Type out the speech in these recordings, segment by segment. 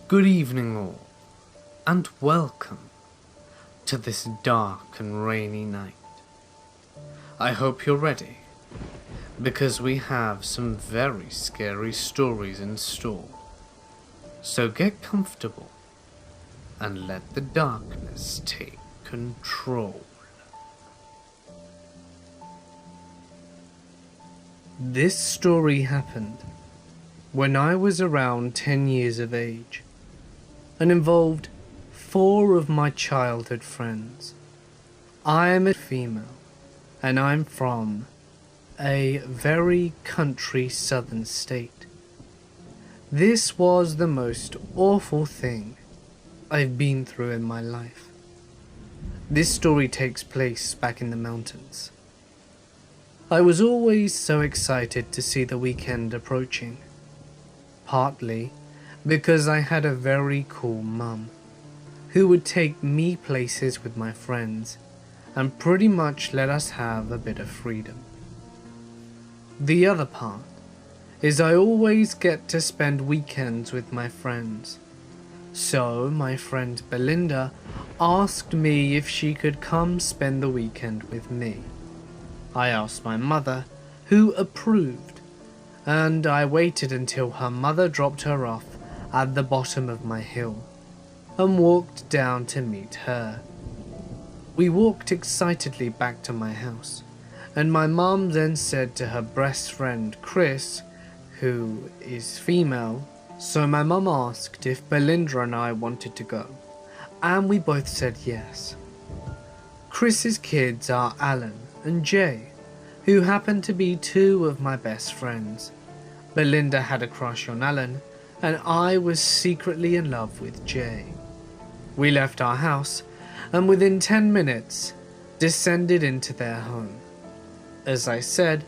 Good evening all, and welcome to this dark and rainy night. I hope you're ready, because we have some very scary stories in store. So get comfortable and let the darkness take control. This story happened when I was around 10 years of age, and involved 4 of my childhood friends. I am a female, and I'm from a very country southern state. This was the most awful thing I've been through in my life. This story takes place back in the mountains. I was always so excited to see the weekend approaching, partly because I had a very cool mum who would take me places with my friends and pretty much let us have a bit of freedom. The other part is I always get to spend weekends with my friends. So my friend Belinda asked me if she could come spend the weekend with me. I asked my mother, who approved, and I waited until her mother dropped her off at the bottom of my hill and walked down to meet her. We walked excitedly back to my house, and my mum then said to her best friend Chris, who is female, so my mum asked if Belinda and I wanted to go, and we both said yes. Chris's kids are Alan and Jay, who happen to be 2 of my best friends. Belinda had a crush on Alan, and I was secretly in love with Jay. We left our house, and within 10 minutes, descended into their home. As I said,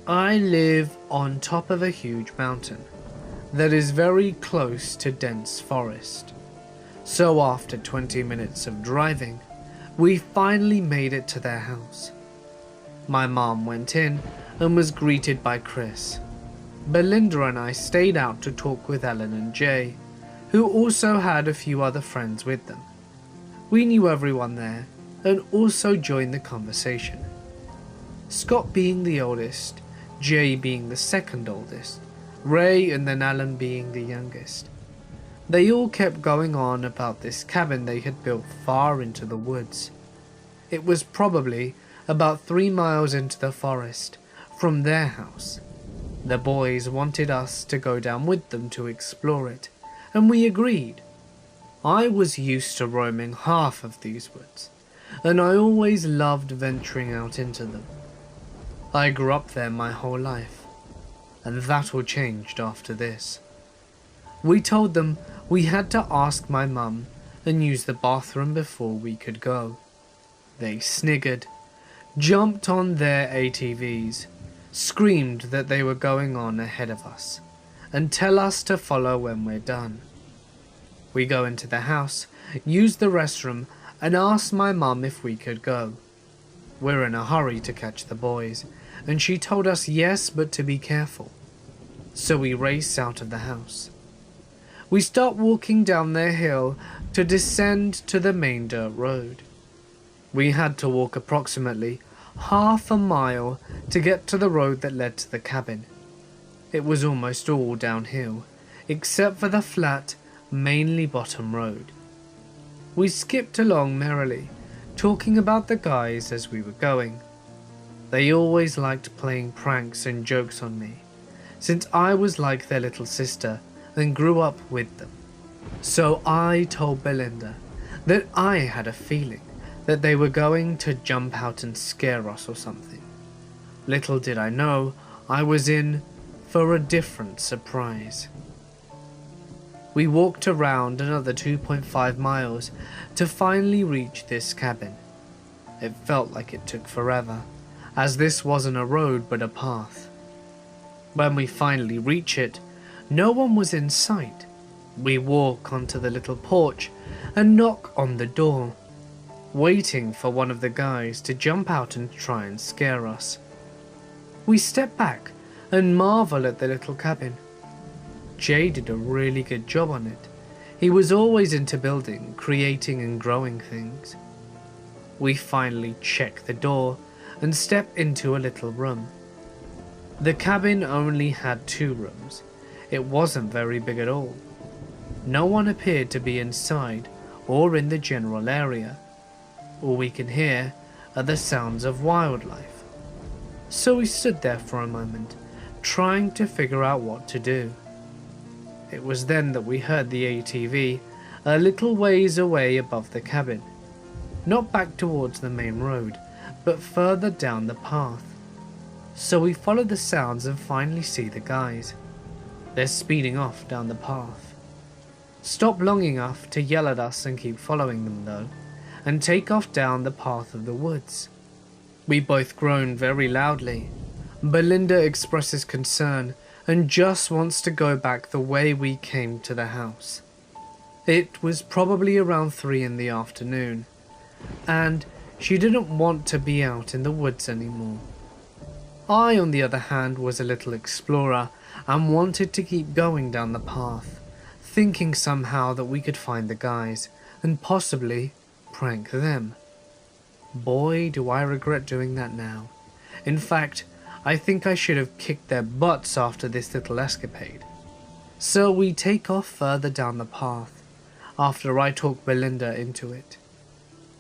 I live on top of a huge mountain that is very close to dense forest. So after 20 minutes of driving, we finally made it to their house. My mom went in and was greeted by Chris. Belinda and I stayed out to talk with Ellen and Jay, who also had a few other friends with them. We knew everyone there and also joined the conversation. Scott being the oldest, Jay being the second oldest, Ray and then Alan being the youngest. They all kept going on about this cabin they had built far into the woods. It was probably about 3 miles into the forest from their house. The boys wanted us to go down with them to explore it, and we agreed. I was used to roaming half of these woods, and I always loved venturing out into them. I grew up there my whole life, and that all changed after this. We told them we had to ask my mum and use the bathroom before we could go. They sniggered, jumped on their ATVs, screamed that they were going on ahead of us, and tell us to follow when we're done. We go into the house, use the restroom, and ask my mum if we could go. We're in a hurry to catch the boys, and she told us yes, but to be careful. So we race out of the house. We start walking down their hill to descend to the main dirt road. We had to walk approximately half a mile to get to the road that led to the cabin. It was almost all downhill, except for the flat, mainly bottom road. We skipped along merrily, talking about the guys as we were going. They always liked playing pranks and jokes on me, since I was like their little sister and grew up with them. So I told Belinda that I had a feeling that they were going to jump out and scare us or something. Little did I know I was in for a different surprise. We walked around another 2.5 miles to finally reach this cabin. It felt like it took forever, as this wasn't a road but a path. When we finally reach it, no one was in sight. We walk onto the little porch and knock on the door, waiting for one of the guys to jump out and try and scare us. We step back and marvel at the little cabin. Jay did a really good job on it. He was always into building, creating and growing things. We finally check the door and step into a little room. The cabin only had 2 rooms. It wasn't very big at all. No one appeared to be inside or in the general area. All we can hear are the sounds of wildlife. So we stood there for a moment, trying to figure out what to do. It was then that we heard the ATV a little ways away above the cabin. Not back towards the main road, but further down the path. So we follow the sounds and finally see the guys. They're speeding off down the path. Stop long enough to yell at us and keep following them though, and take off down the path of the woods. We both groan very loudly. Belinda expresses concern and just wants to go back the way we came to the house. It was probably around 3 in the afternoon, and she didn't want to be out in the woods anymore. I, on the other hand, was a little explorer and wanted to keep going down the path, thinking somehow that we could find the guys and possibly prank them. Boy, do I regret doing that now. In fact, I think I should have kicked their butts after this little escapade. So we take off further down the path, after I talk Belinda into it.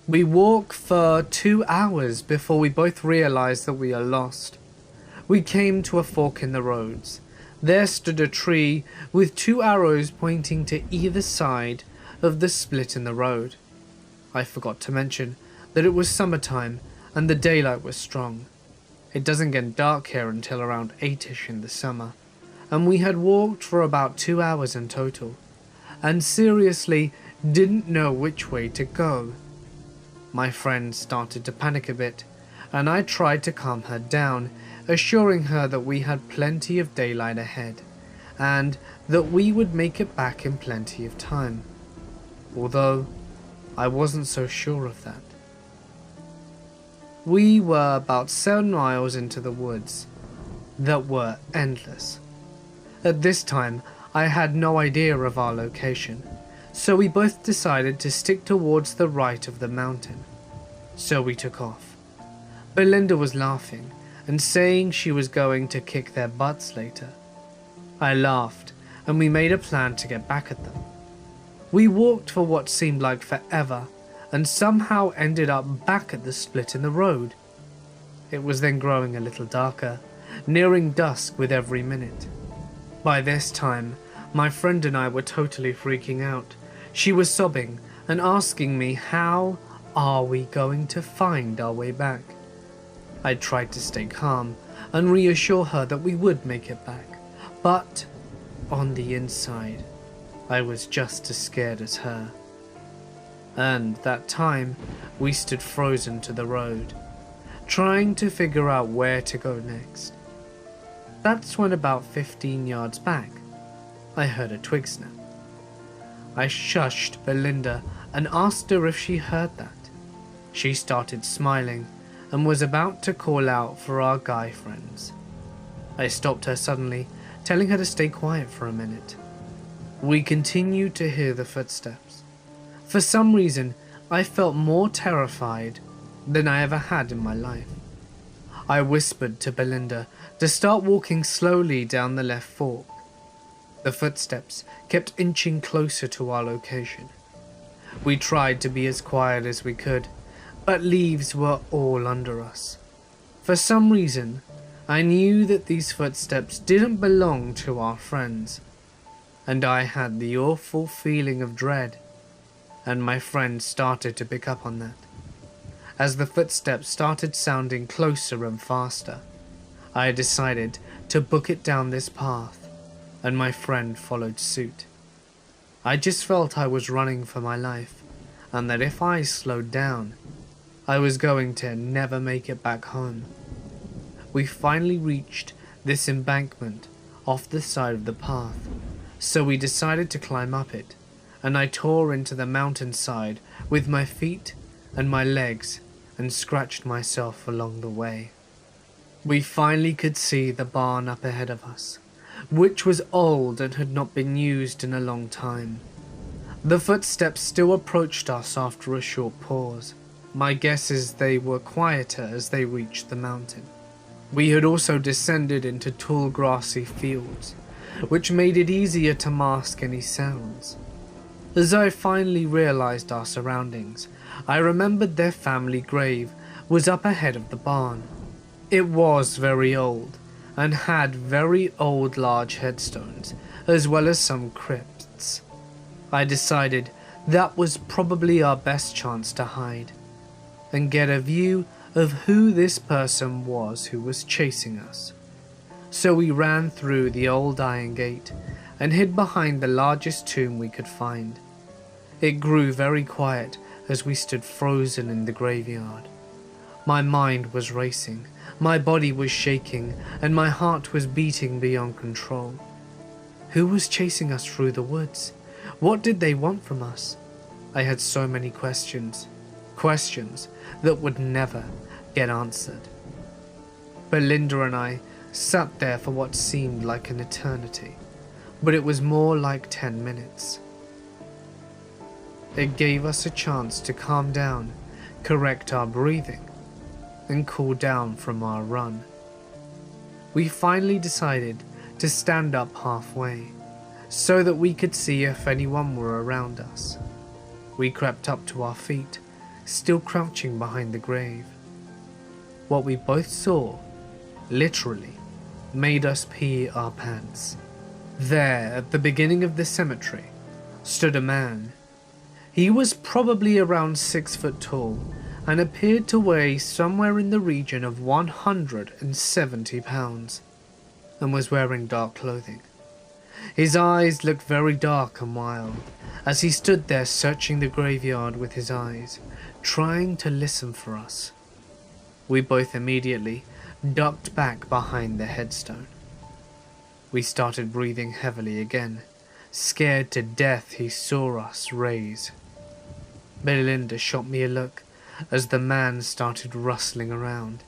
We walk for 2 hours before we both realize that we are lost. We came to a fork in the roads. There stood a tree with 2 arrows pointing to either side of the split in the road. I forgot to mention that it was summertime and the daylight was strong. It doesn't get dark here until around 8ish in the summer, and we had walked for about 2 hours in total, and seriously didn't know which way to go. My friend started to panic a bit, and I tried to calm her down, assuring her that we had plenty of daylight ahead, and that we would make it back in plenty of time, although I wasn't so sure of that. We were about 7 miles into the woods that were endless. At this time, I had no idea of our location, so we both decided to stick towards the right of the mountain. So we took off. Belinda was laughing and saying she was going to kick their butts later. I laughed, and we made a plan to get back at them. We walked for what seemed like forever, and somehow ended up back at the split in the road. It was then growing a little darker, nearing dusk with every minute. By this time, my friend and I were totally freaking out. She was sobbing and asking me, how are we going to find our way back? I tried to stay calm and reassure her that we would make it back, but on the inside, I was just as scared as her. And that time, we stood frozen to the road, trying to figure out where to go next. That's when about 15 yards back, I heard a twig snap. I shushed Belinda and asked her if she heard that. She started smiling and was about to call out for our guy friends. I stopped her suddenly, telling her to stay quiet for a minute. We continued to hear the footsteps. For some reason, I felt more terrified than I ever had in my life. I whispered to Belinda to start walking slowly down the left fork. The footsteps kept inching closer to our location. We tried to be as quiet as we could, but leaves were all under us. For some reason, I knew that these footsteps didn't belong to our friends, and I had the awful feeling of dread, and my friend started to pick up on that. As the footsteps started sounding closer and faster, I decided to book it down this path, and my friend followed suit. I just felt I was running for my life, and that if I slowed down, I was going to never make it back home. We finally reached this embankment off the side of the path, so we decided to climb up it, and I tore into the mountainside with my feet and my legs and scratched myself along the way. We finally could see the barn up ahead of us, which was old and had not been used in a long time. The footsteps still approached us after a short pause. My guess is they were quieter as they reached the mountain. We had also descended into tall grassy fields, which made it easier to mask any sounds. As I finally realized our surroundings, I remembered their family grave was up ahead of the barn. It was very old, and had very old large headstones, as well as some crypts. I decided that was probably our best chance to hide, and get a view of who this person was who was chasing us. So we ran through the old iron gate and hid behind the largest tomb we could find. It grew very quiet as we stood frozen in the graveyard. My mind was racing, my body was shaking, and my heart was beating beyond control. Who was chasing us through the woods? What did they want from us? I had so many questions. Questions that would never get answered. Belinda and I sat there for what seemed like an eternity, but it was more like 10 minutes. It gave us a chance to calm down, correct our breathing, and cool down from our run. We finally decided to stand up halfway, so that we could see if anyone were around us. We crept up to our feet, still crouching behind the grave. What we both saw, literally, made us pee our pants. There, at the beginning of the cemetery, stood a man. He was probably around 6 foot tall and appeared to weigh somewhere in the region of 170 pounds, and was wearing dark clothing. His eyes looked very dark and wild as he stood there searching the graveyard with his eyes, trying to listen for us. We both immediately ducked back behind the headstone. We started breathing heavily again, scared to death he saw us raise. Belinda shot me a look as the man started rustling around.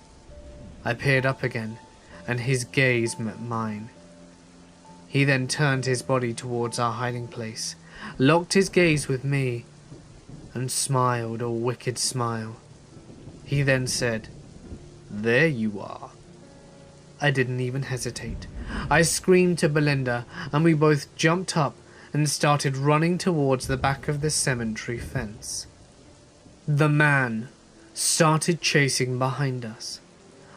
I peered up again, and his gaze met mine. He then turned his body towards our hiding place, locked his gaze with me, and smiled a wicked smile. He then said, "There you are." I didn't even hesitate. I screamed to Belinda, and we both jumped up and started running towards the back of the cemetery fence. The man started chasing behind us.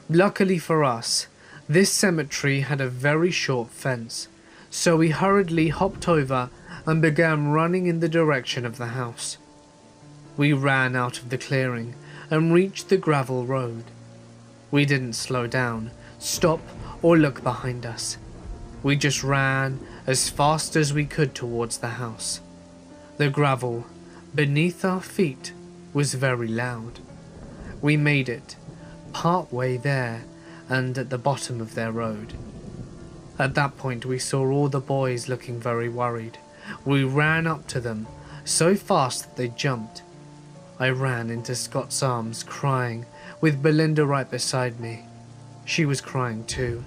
Luckily for us, this cemetery had a very short fence, so we hurriedly hopped over and began running in the direction of the house. We ran out of the clearing and reached the gravel road. We didn't slow down, stop, or look behind us. We just ran as fast as we could towards the house. The gravel beneath our feet was very loud. We made it part way there and at the bottom of their road. At that point we saw all the boys looking very worried. We ran up to them so fast that they jumped. I ran into Scott's arms crying, with Belinda right beside me. She was crying too,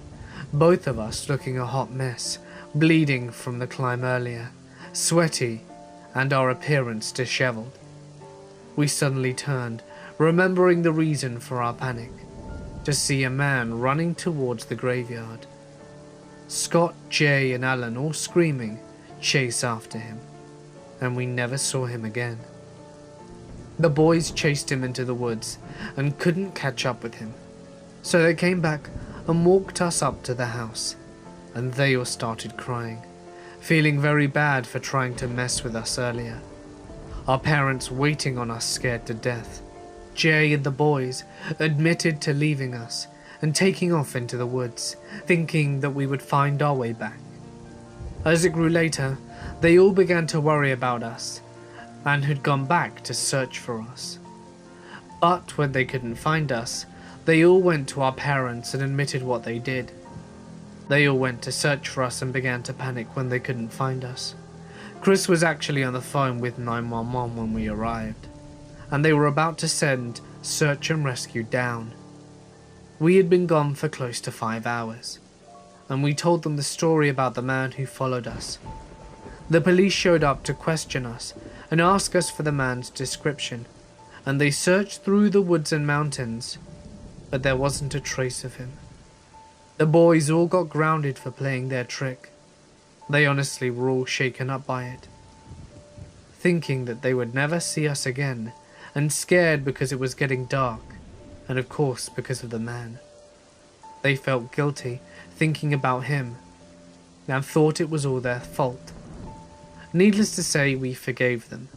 both of us looking a hot mess, bleeding from the climb earlier, sweaty, and our appearance disheveled. We suddenly turned, remembering the reason for our panic, to see a man running towards the graveyard. Scott, Jay, and Alan, all screaming, chase after him, and we never saw him again. The boys chased him into the woods and couldn't catch up with him, so they came back and walked us up to the house, and they all started crying, feeling very bad for trying to mess with us earlier. Our parents waiting on us scared to death. Jay and the boys admitted to leaving us and taking off into the woods, thinking that we would find our way back. As it grew later, they all began to worry about us and had gone back to search for us. But when they couldn't find us, they all went to our parents and admitted what they did. They all went to search for us and began to panic when they couldn't find us. Chris was actually on the phone with 911 when we arrived, and they were about to send search and rescue down. We had been gone for close to 5 hours, and we told them the story about the man who followed us. The police showed up to question us and ask us for the man's description, and they searched through the woods and mountains, but there wasn't a trace of him. The boys all got grounded for playing their trick. They honestly were all shaken up by it, thinking that they would never see us again, and scared because it was getting dark, and of course because of the man. They felt guilty thinking about him, and thought it was all their fault. Needless to say, we forgave them.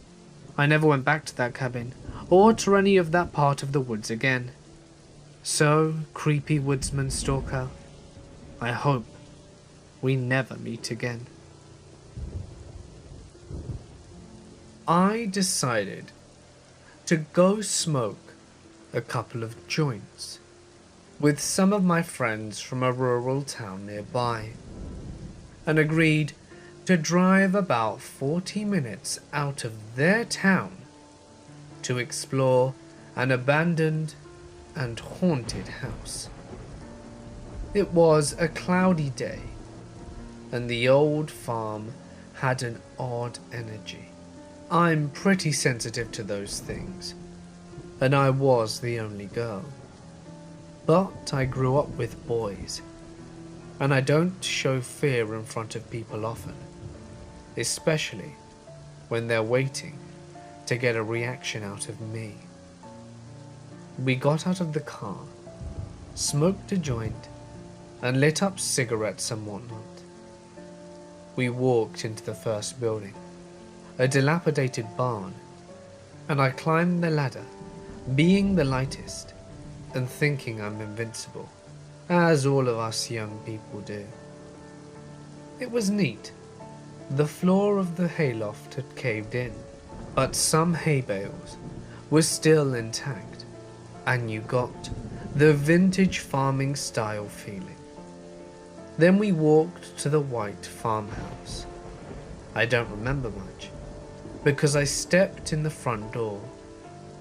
I never went back to that cabin, or to any of that part of the woods again. So, creepy woodsman stalker, I hope we never meet again. I decided to go smoke a couple of joints with some of my friends from a rural town nearby, and agreed to drive about 40 minutes out of their town to explore an abandoned and haunted house. It was a cloudy day, and the old farm had an odd energy. I'm pretty sensitive to those things, and I was the only girl. But I grew up with boys, and I don't show fear in front of people often, especially when they're waiting to get a reaction out of me. We got out of the car, smoked a joint, and lit up cigarettes and whatnot. We walked into the first building, a dilapidated barn, and I climbed the ladder, being the lightest, and thinking I'm invincible, as all of us young people do. It was neat. The floor of the hayloft had caved in, but some hay bales were still intact, and you got the vintage farming style feeling. Then we walked to the white farmhouse. I don't remember much, because I stepped in the front door,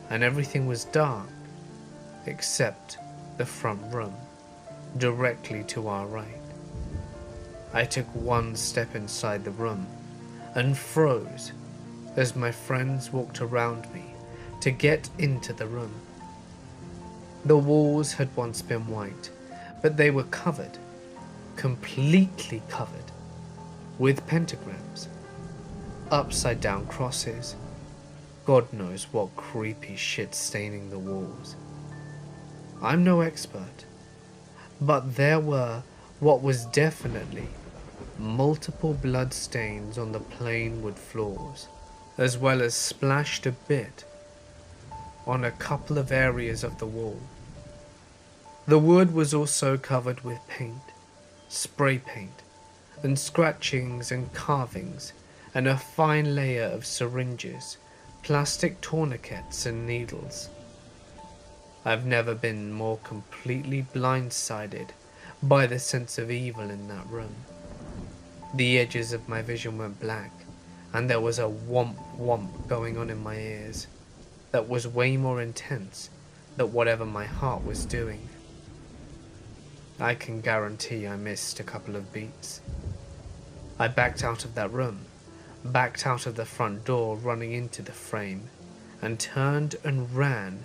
and everything was dark, except the front room, directly to our right. I took one step inside the room, and froze as my friends walked around me to get into the room. The walls had once been white, but they were covered, completely covered, with pentagrams, upside down crosses, God knows what creepy shit staining the walls. I'm no expert, but there were what was definitely multiple blood stains on the plain wood floors, as well as splashed a bit on a couple of areas of the wall. The wood was also covered with paint, spray paint, and scratchings and carvings, and a fine layer of syringes, plastic tourniquets and needles. I've never been more completely blindsided by the sense of evil in that room. The edges of my vision went black, and there was a whomp whomp going on in my ears that was way more intense than whatever my heart was doing. I can guarantee I missed a couple of beats. I backed out of that room, backed out of the front door running into the frame, and turned and ran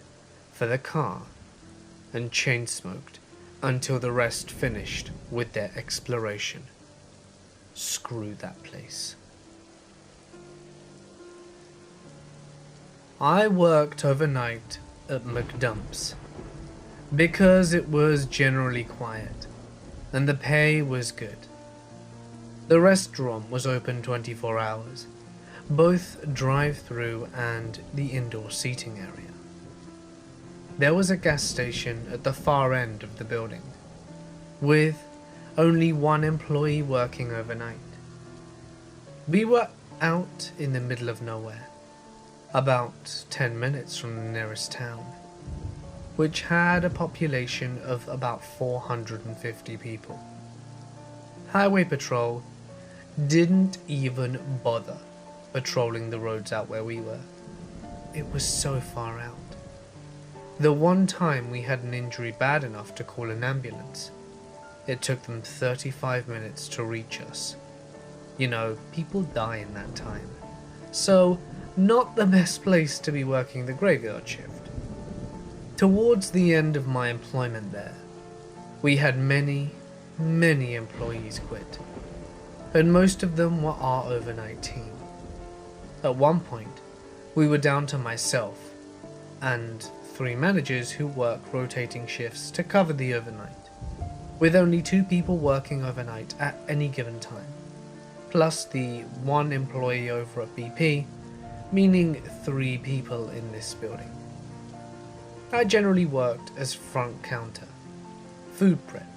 for the car and chain smoked until the rest finished with their exploration. Screw that place. I worked overnight at McDump's because it was generally quiet and the pay was good. The restaurant was open 24 hours, both drive-through and the indoor seating area. There was a gas station at the far end of the building, with only one employee working overnight. We were out in the middle of nowhere, about 10 minutes from the nearest town, which had a population of about 450 people. Highway patrol didn't even bother patrolling the roads out where we were. It was so far out. The one time we had an injury bad enough to call an ambulance, it took them 35 minutes to reach us. You know, people die in that time. So, not the best place to be working the graveyard shift. Towards the end of my employment there, we had many employees quit, and most of them were our overnight team. At one point, we were down to myself and 3 managers who work rotating shifts to cover the overnight, with only 2 people working overnight at any given time, plus the 1 employee over at BP, meaning 3 people in this building. I generally worked as front counter, food prep,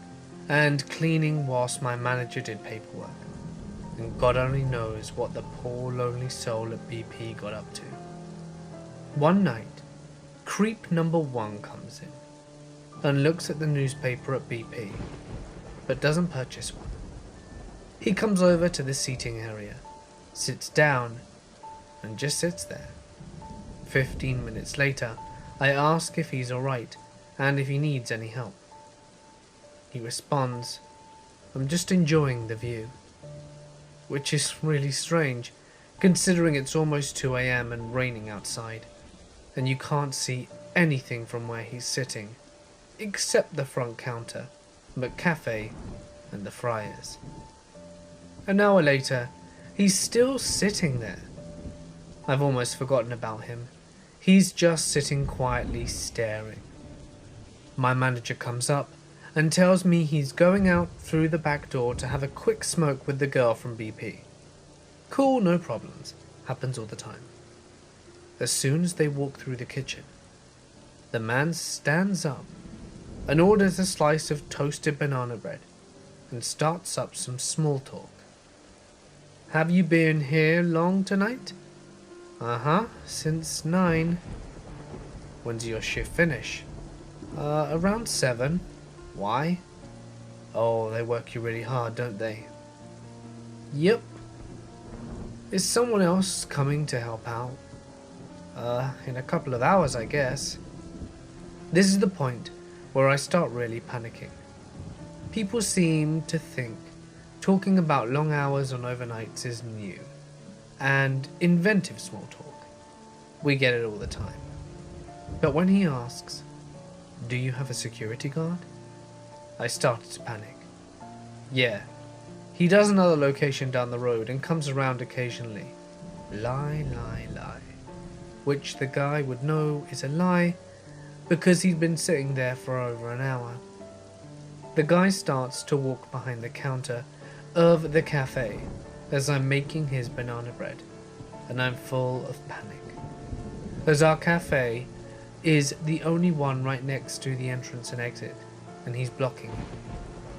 and cleaning whilst my manager did paperwork, and God only knows what the poor lonely soul at BP got up to. One night, creep number 1 comes in and looks at the newspaper at BP, but doesn't purchase one. He comes over to the seating area, sits down, and just sits there. 15 minutes later, I ask if he's alright and if he needs any help. He responds, "I'm just enjoying the view," which is really strange considering it's almost 2 AM and raining outside, and you can't see anything from where he's sitting except the front counter, McCafe, and the fryers. An hour later, he's still sitting there. I've almost forgotten about him. He's just sitting quietly staring. My manager comes up and tells me he's going out through the back door to have a quick smoke with the girl from BP. Cool, no problems. Happens all the time. As soon as they walk through the kitchen, the man stands up and orders a slice of toasted banana bread and starts up some small talk. "Have you been here long tonight?" "Uh-huh, since 9. "When's your shift finish?" Around 7. "Why?" "Oh, they work you really hard, don't they?" "Yep." "Is someone else coming to help out?" In a couple of hours, I guess." This is the point where I start really panicking. People seem to think talking about long hours on overnights is new and inventive small talk. We get it all the time. But when he asks, "Do you have a security guard?" I started to panic. Yeah, he does another location down the road and comes around occasionally. Lie. Which the guy would know is a lie because he'd been sitting there for over an hour. The guy starts to walk behind the counter of the cafe as I'm making his banana bread, and I'm full of panic, as our cafe is the only one right next to the entrance and exit, and he's blocking it,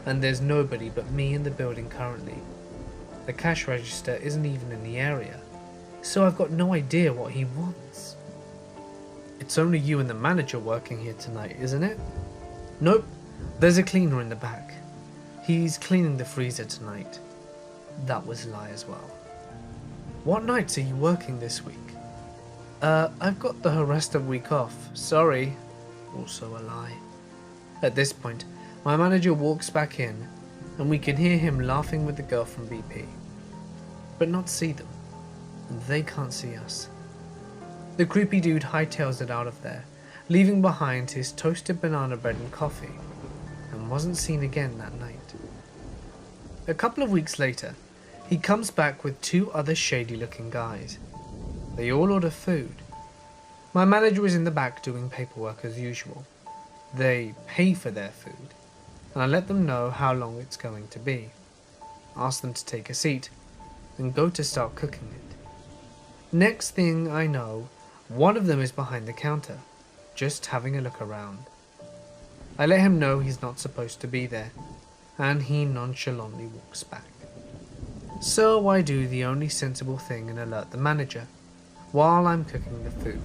and there's nobody but me in the building currently. The cash register isn't even in the area, so I've got no idea what he wants. "It's only you and the manager working here tonight, isn't it?" "Nope, there's a cleaner in the back. He's cleaning the freezer tonight." That was a lie as well. "What nights are you working this week?" I've got the rest of the week off, sorry." Also a lie. At this point, my manager walks back in, and we can hear him laughing with the girl from BP, but not see them, and they can't see us. The creepy dude hightails it out of there, leaving behind his toasted banana bread and coffee, and wasn't seen again that night. A couple of weeks later, he comes back with 2 other shady-looking guys. They all order food. My manager is in the back doing paperwork as usual. They pay for their food, and I let them know how long it's going to be, ask them to take a seat, and go to start cooking it. Next thing I know, one of them is behind the counter, just having a look around. I let him know he's not supposed to be there, and he nonchalantly walks back. So I do the only sensible thing and alert the manager, while I'm cooking the food.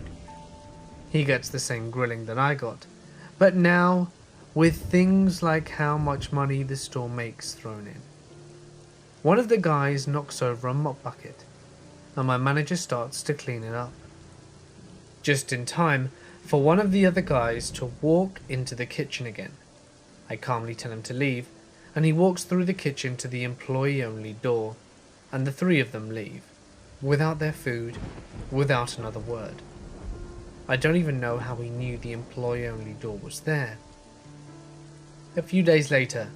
He gets the same grilling that I got, but now with things like how much money the store makes thrown in. One of the guys knocks over a mop bucket, and my manager starts to clean it up. Just in time for one of the other guys to walk into the kitchen again. I calmly tell him to leave, and he walks through the kitchen to the employee-only door. and the three of them leave, without their food, without another word. I don't even know how he knew the employee-only door was there. A few days later,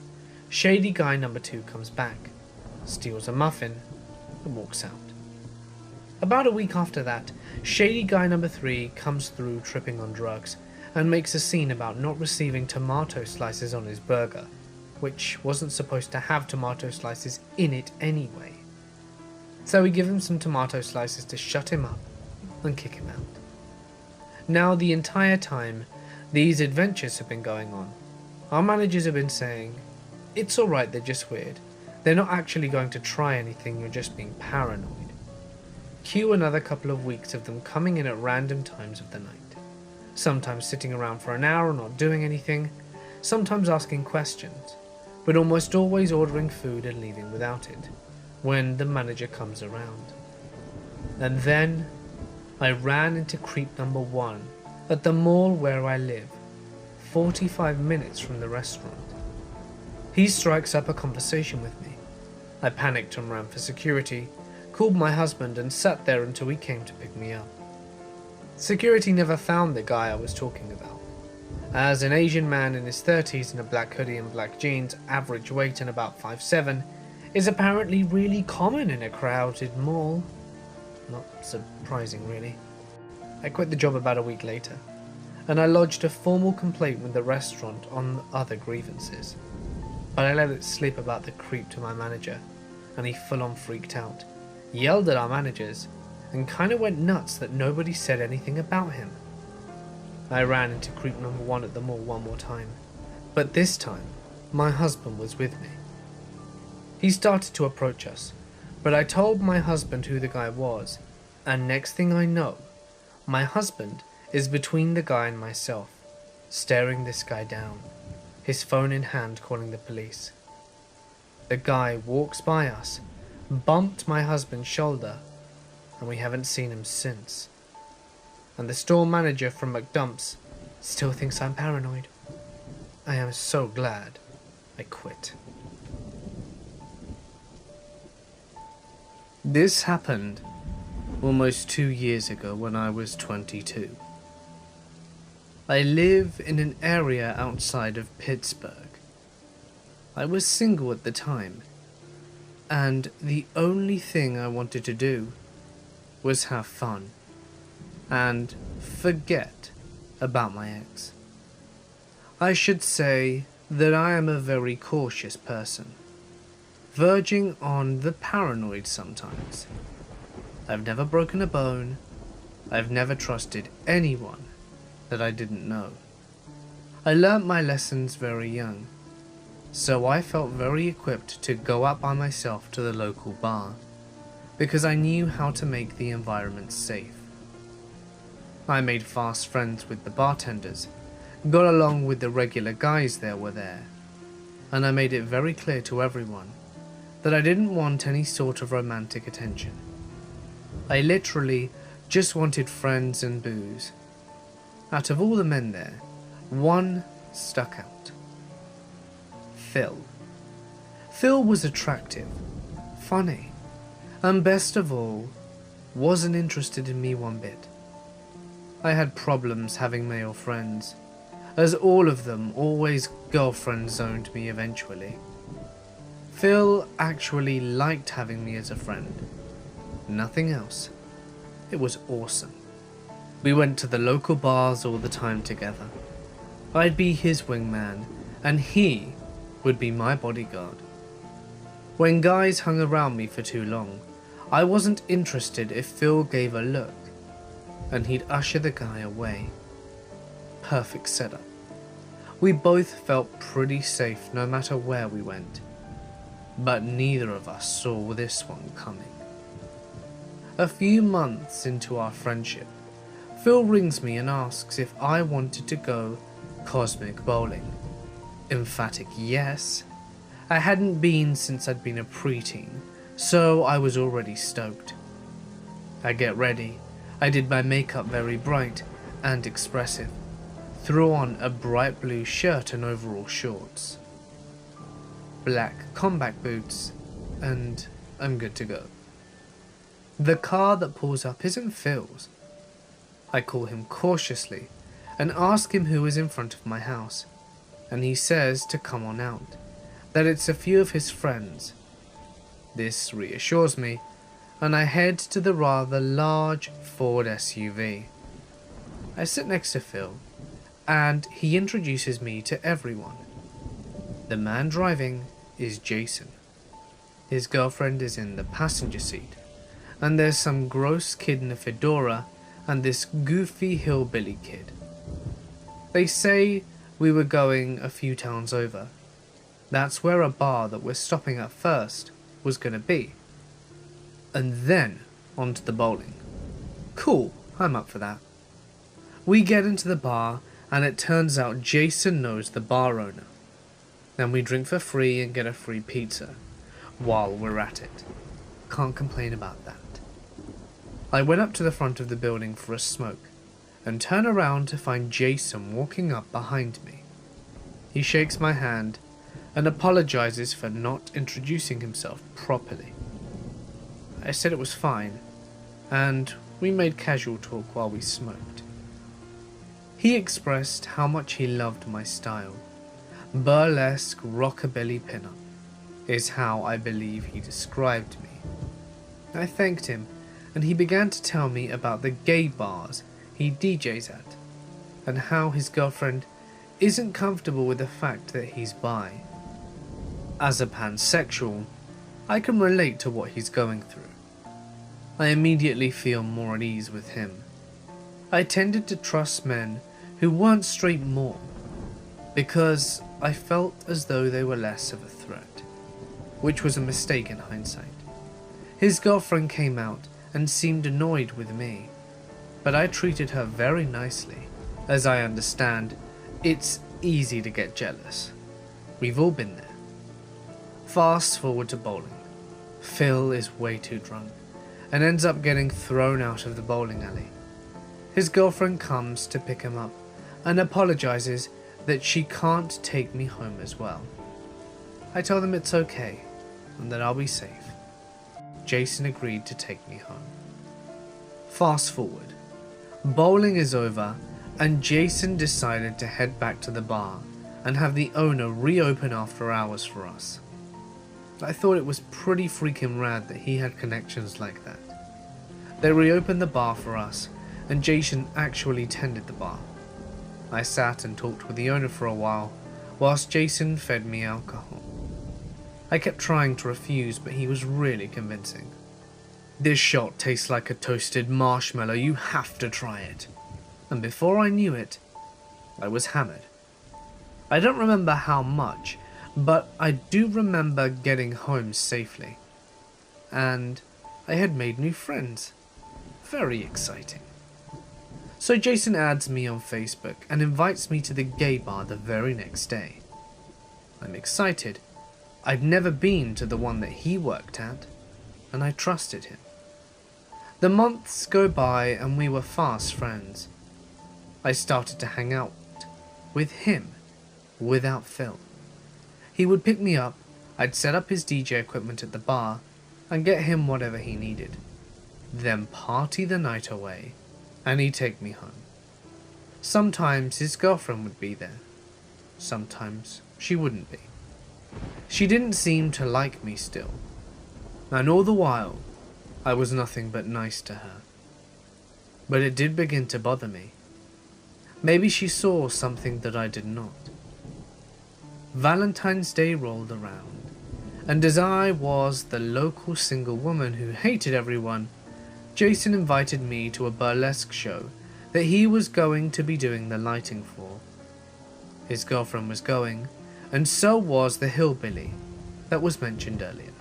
shady guy number 2 comes back, steals a muffin, and walks out. About a week after that, shady guy number 3 comes through tripping on drugs and makes a scene about not receiving tomato slices on his burger, which wasn't supposed to have tomato slices in it anyway. So we give him some tomato slices to shut him up and kick him out. Now, the entire time these adventures have been going on, our managers have been saying, "It's alright, they're just weird. They're not actually going to try anything, you're just being paranoid." Cue another couple of weeks of them coming in at random times of the night. Sometimes sitting around for an hour not doing anything, sometimes asking questions, but almost always ordering food and leaving without it, when the manager comes around. And then I ran into creep number 1 at the mall where I live, 45 minutes from the restaurant. He strikes up a conversation with me. I panicked and ran for security, called my husband and sat there until he came to pick me up. Security never found the guy I was talking about, as an Asian man in his 30s in a black hoodie and black jeans, average weight and about 5'7", is apparently really common in a crowded mall. Not surprising, really. I quit the job about a week later, and I lodged a formal complaint with the restaurant on other grievances. But I let it slip about the creep to my manager, and he full-on freaked out, yelled at our managers, and kinda went nuts that nobody said anything about him. I ran into creep number 1 at the mall one more time, but this time, my husband was with me. He started to approach us, but I told my husband who the guy was, and next thing I know, my husband is between the guy and myself, staring this guy down, his phone in hand calling the police. The guy walks by us, bumped my husband's shoulder, and we haven't seen him since. And the store manager from McDump's still thinks I'm paranoid. I am so glad I quit. This happened almost 2 years ago when I was 22. I live in an area outside of Pittsburgh. I was single at the time, and the only thing I wanted to do was have fun and forget about my ex. I should say that I am a very cautious person, verging on the paranoid sometimes. I've never broken a bone. I've never trusted anyone that I didn't know. I learnt my lessons very young, so I felt very equipped to go out by myself to the local bar, because I knew how to make the environment safe. I made fast friends with the bartenders, got along with the regular guys there, and I made it very clear to everyone that I didn't want any sort of romantic attention. I literally just wanted friends and booze. Out of all the men there, one stuck out. Phil. Phil was attractive, funny, and best of all, wasn't interested in me one bit. I had problems having male friends, as all of them always girlfriend zoned me eventually. Phil actually liked having me as a friend. Nothing else. It was awesome. We went to the local bars all the time together. I'd be his wingman, and he would be my bodyguard. When guys hung around me for too long, I wasn't interested if Phil gave a look, and he'd usher the guy away. Perfect setup. We both felt pretty safe no matter where we went, but neither of us saw this one coming. A few months into our friendship, Phil rings me and asks if I wanted to go cosmic bowling. Emphatic yes. I hadn't been since I'd been a preteen, so I was already stoked. I get ready. I did my makeup very bright and expressive, threw on a bright blue shirt and overall shorts, black combat boots, and I'm good to go. The car that pulls up isn't Phil's. I call him cautiously and ask him who is in front of my house, and he says to come on out, that it's a few of his friends. This reassures me, and I head to the rather large Ford SUV. I sit next to Phil, and he introduces me to everyone. The man driving is Jason. His girlfriend is in the passenger seat, and there's some gross kid in a fedora and this goofy hillbilly kid. They say we were going a few towns over. That's where a bar that we're stopping at first was going to be. And then onto the bowling. Cool, I'm up for that. We get into the bar, and it turns out Jason knows the bar owner. And we drink for free and get a free pizza while we're at it. Can't complain about that. I went up to the front of the building for a smoke and turn around to find Jason walking up behind me. He shakes my hand and apologizes for not introducing himself properly. I said it was fine, and we made casual talk while we smoked. He expressed how much he loved my style. Burlesque rockabilly pinup is how I believe he described me. I thanked him, and he began to tell me about the gay bars he DJs at, and how his girlfriend isn't comfortable with the fact that he's bi. As a pansexual, I can relate to what he's going through. I immediately feel more at ease with him. I tended to trust men who weren't straight more, because I felt as though they were less of a threat, which was a mistake in hindsight. His girlfriend came out and seemed annoyed with me, but I treated her very nicely. As I understand, it's easy to get jealous. We've all been there. Fast forward to bowling. Phil is way too drunk and ends up getting thrown out of the bowling alley. His girlfriend comes to pick him up and apologizes that she can't take me home as well. I tell them it's okay and that I'll be safe. Jason agreed to take me home. Fast forward. Bowling is over, and Jason decided to head back to the bar and have the owner reopen after hours for us. I thought it was pretty freaking rad that he had connections like that. They reopened the bar for us, and Jason actually tended the bar. I sat and talked with the owner for a while, whilst Jason fed me alcohol. I kept trying to refuse, but he was really convincing. This shot tastes like a toasted marshmallow, you have to try it. And before I knew it, I was hammered. I don't remember how much, but I do remember getting home safely. And I had made new friends. Very exciting. So Jason adds me on Facebook and invites me to the gay bar the very next day. I'm excited. I'd never been to the one that he worked at, and I trusted him. The months go by and we were fast friends. I started to hang out with him without Phil. He would pick me up, I'd set up his DJ equipment at the bar and get him whatever he needed, then party the night away, and he'd take me home. Sometimes his girlfriend would be there, sometimes she wouldn't be. She didn't seem to like me still, and all the while I was nothing but nice to her. But it did begin to bother me. Maybe she saw something that I did not. Valentine's Day rolled around, and as I was the local single woman who hated everyone, Jason invited me to a burlesque show that he was going to be doing the lighting for. His girlfriend was going, and so was the hillbilly that was mentioned earlier.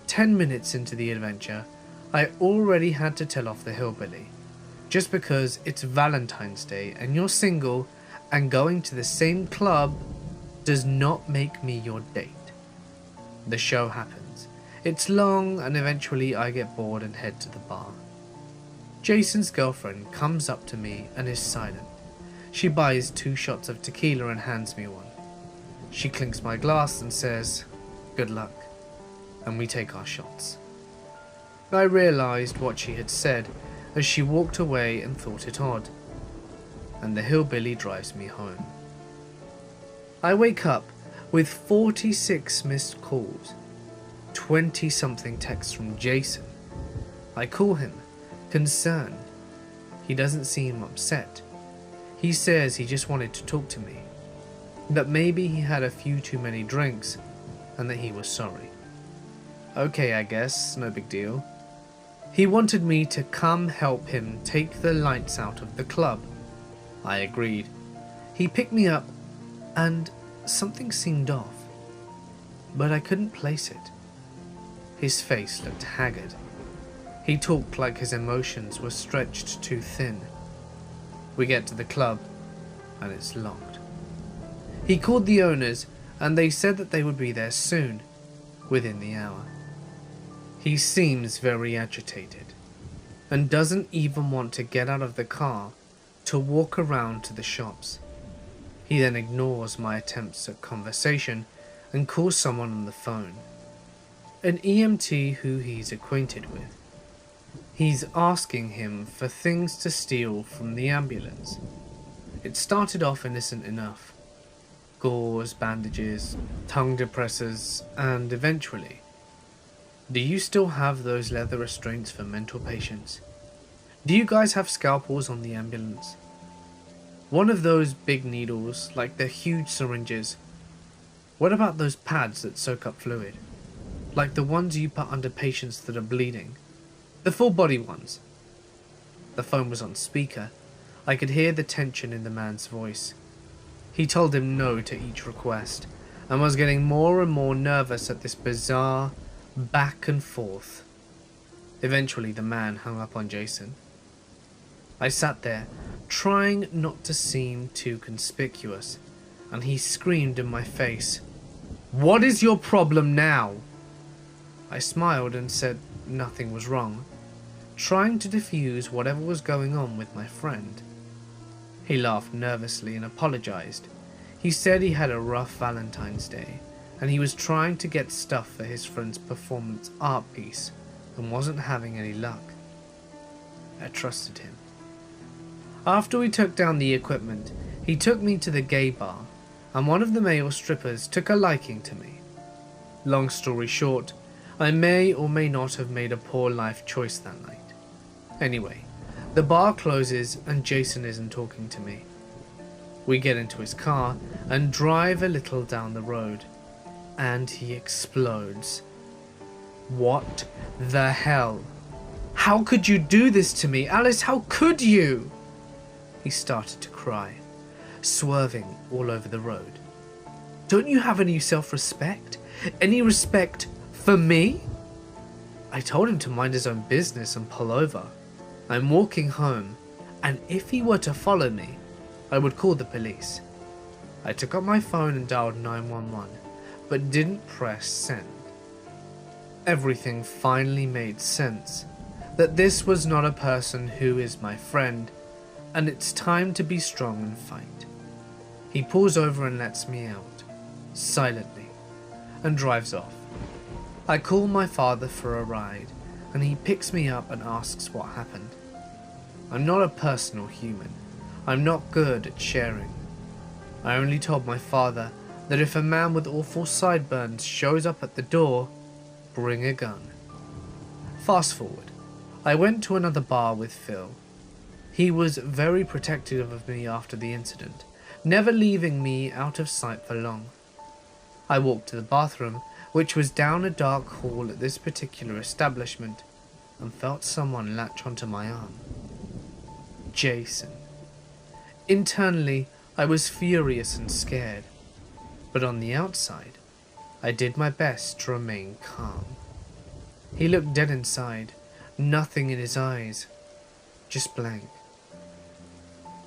10 minutes into the adventure, I already had to tell off the hillbilly, just because it's Valentine's Day and you're single and going to the same club does not make me your date. The show happens. It's long and eventually I get bored and head to the bar. Jason's girlfriend comes up to me and is silent. She buys 2 shots of tequila and hands me one. She clinks my glass and says, "Good luck." and we take our shots. I realised what she had said as she walked away and thought it odd, and the hillbilly drives me home. I wake up with 46 missed calls, 20-something texts from Jason. I call him, concerned. He doesn't seem upset. He says he just wanted to talk to me, that maybe he had a few too many drinks, and that he was sorry. Okay, I guess, no big deal. He wanted me to come help him take the lights out of the club. I agreed. He picked me up, and something seemed off, but I couldn't place it. His face looked haggard. He talked like his emotions were stretched too thin. We get to the club, and it's locked. He called the owners, and they said that they would be there soon, within the hour. He seems very agitated, and doesn't even want to get out of the car to walk around to the shops. He then ignores my attempts at conversation and calls someone on the phone, an EMT who he's acquainted with. He's asking him for things to steal from the ambulance. It started off innocent enough. Gauze, bandages, tongue depressors, and eventually, do you still have those leather restraints for mental patients? Do you guys have scalpels on the ambulance? One of those big needles, like the huge syringes. What about those pads that soak up fluid? Like the ones you put under patients that are bleeding? The full body ones. The phone was on speaker. I could hear the tension in the man's voice. He told him no to each request, and was getting more and more nervous at this bizarre back and forth. Eventually the man hung up on Jason. I sat there, trying not to seem too conspicuous, and he screamed in my face, "What is your problem now?" I smiled and said nothing was wrong, trying to diffuse whatever was going on with my friend. He laughed nervously and apologized. He said he had a rough Valentine's Day, and he was trying to get stuff for his friend's performance art piece and wasn't having any luck. I trusted him. After we took down the equipment, he took me to the gay bar, and one of the male strippers took a liking to me. Long story short, I may or may not have made a poor life choice that night. Anyway, the bar closes and Jason isn't talking to me. We get into his car and drive a little down the road, and he explodes. What the hell? How could you do this to me, Alice? How could you? He started to cry, swerving all over the road. Don't you have any self-respect? Any respect for me? I told him to mind his own business and pull over. I'm walking home, and if he were to follow me, I would call the police. I took up my phone and dialed 911, but didn't press send. Everything finally made sense, that this was not a person who is my friend, and it's time to be strong and fight. He pulls over and lets me out, silently, and drives off. I call my father for a ride, and he picks me up and asks what happened. I'm not a personal human. I'm not good at sharing. I only told my father that if a man with awful sideburns shows up at the door, bring a gun. Fast forward, I went to another bar with Phil. He was very protective of me after the incident, never leaving me out of sight for long. I walked to the bathroom, which was down a dark hall at this particular establishment, and felt someone latch onto my arm. Jason. Internally, I was furious and scared, but on the outside, I did my best to remain calm. He looked dead inside, nothing in his eyes, just blank.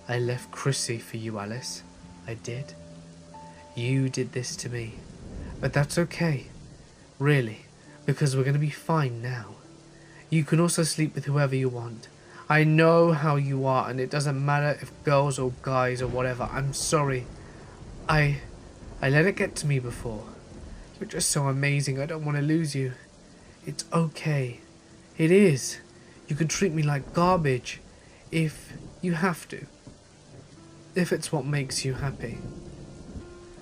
I left Chrissy for you, Alice. I did. You did this to me, but that's okay, really, because we're going to be fine now. You can also sleep with whoever you want. I know how you are, and it doesn't matter if girls or guys or whatever. I'm sorry. I let it get to me before. You're just so amazing. I don't want to lose you. It's okay. It is. You can treat me like garbage if you have to. If it's what makes you happy.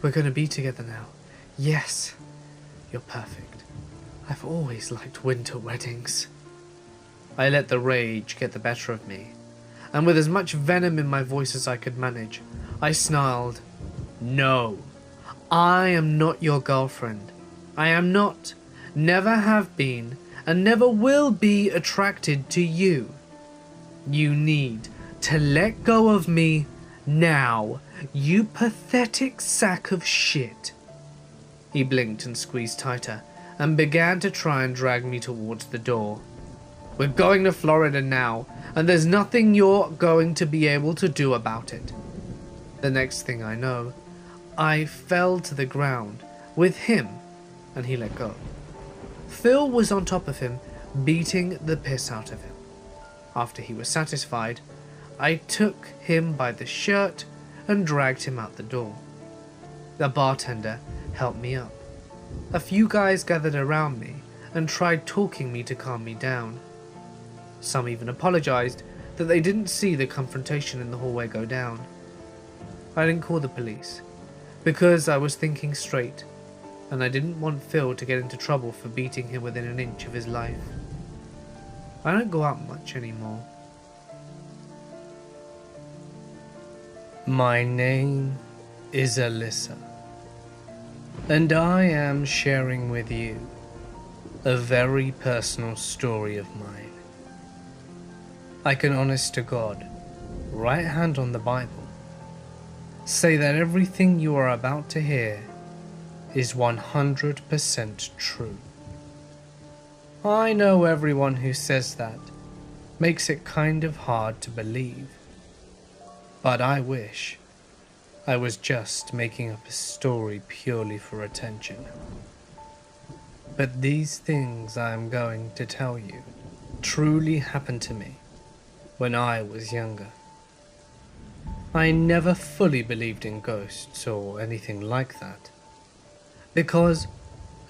We're gonna be together now. Yes. You're perfect. I've always liked winter weddings. I let the rage get the better of me, and with as much venom in my voice as I could manage, I snarled, "No, I am not your girlfriend. I am not, never have been, and never will be attracted to you. You need to let go of me now, you pathetic sack of shit." He blinked and squeezed tighter, and began to try and drag me towards the door. "We're going to Florida now, and there's nothing you're going to be able to do about it." The next thing I know, I fell to the ground with him, and he let go. Phil was on top of him, beating the piss out of him. After he was satisfied, I took him by the shirt and dragged him out the door. The bartender helped me up. A few guys gathered around me and tried talking me to calm me down. Some even apologized that they didn't see the confrontation in the hallway go down. I didn't call the police because I was thinking straight, and I didn't want Phil to get into trouble for beating him within an inch of his life. I don't go out much anymore. My name is Alyssa, and I am sharing with you a very personal story of mine. I can honest to God, right hand on the Bible, say that everything you are about to hear is 100% true. I know everyone who says that makes it kind of hard to believe, but I wish I was just making up a story purely for attention. But these things I am going to tell you truly happened to me when I was younger. I never fully believed in ghosts or anything like that, because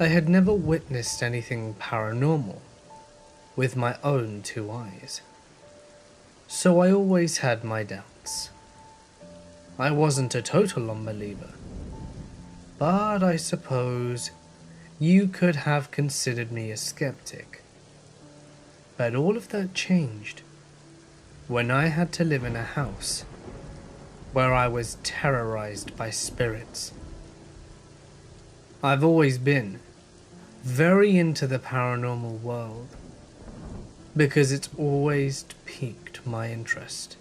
I had never witnessed anything paranormal with my own two eyes. So I always had my doubts. I wasn't a total unbeliever, but I suppose you could have considered me a skeptic. But all of that changed when I had to live in a house where I was terrorized by spirits. I've always been very into the paranormal world because it's always piqued my interest,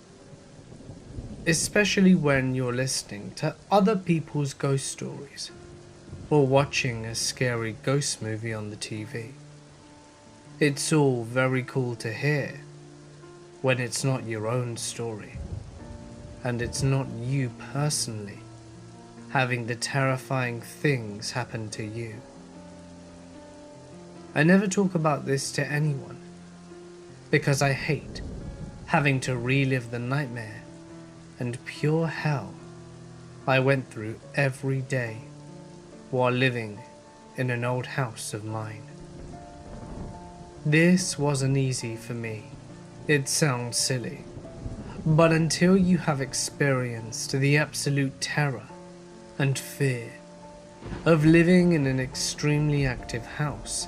especially when you're listening to other people's ghost stories or watching a scary ghost movie on the TV. It's all very cool to hear when it's not your own story, and it's not you personally having the terrifying things happen to you. I never talk about this to anyone because I hate having to relive the nightmare and pure hell I went through every day while living in an old house of mine. This wasn't easy for me. It sounds silly, but until you have experienced the absolute terror and fear of living in an extremely active house,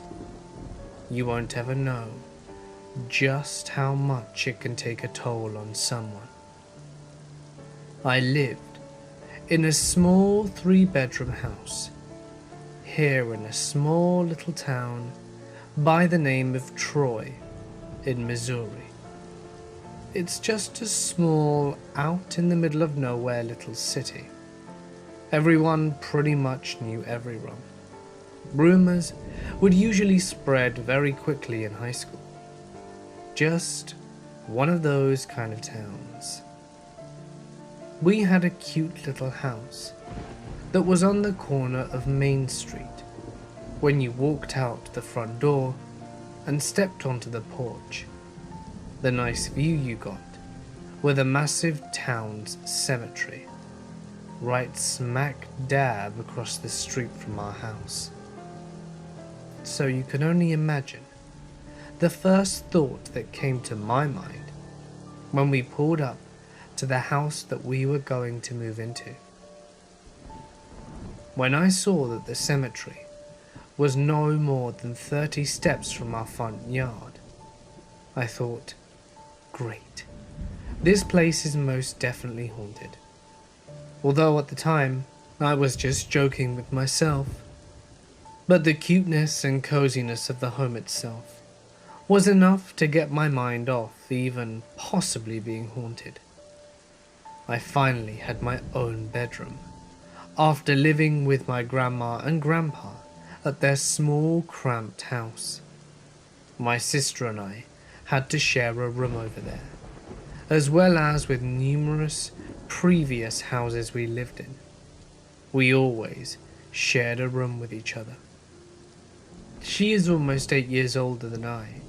you won't ever know just how much it can take a toll on someone. I lived in a small 3-bedroom house here in a small little town by the name of Troy in Missouri. It's just a small, out in the middle of nowhere little city. Everyone pretty much knew everyone. Rumors would usually spread very quickly in high school. Just one of those kind of towns. We had a cute little house that was on the corner of Main Street when you walked out the front door and stepped onto the porch. The nice view you got were the massive town's cemetery, right smack dab across the street from our house. So you can only imagine the first thought that came to my mind when we pulled up to the house that we were going to move into. When I saw that the cemetery was no more than 30 steps from our front yard, I thought, great, this place is most definitely haunted. Although at the time, I was just joking with myself. But the cuteness and coziness of the home itself was enough to get my mind off even possibly being haunted. I finally had my own bedroom, after living with my grandma and grandpa at their small cramped house. My sister and I had to share a room over there, as well as with numerous previous houses we lived in. We always shared a room with each other. She is almost 8 years older than I,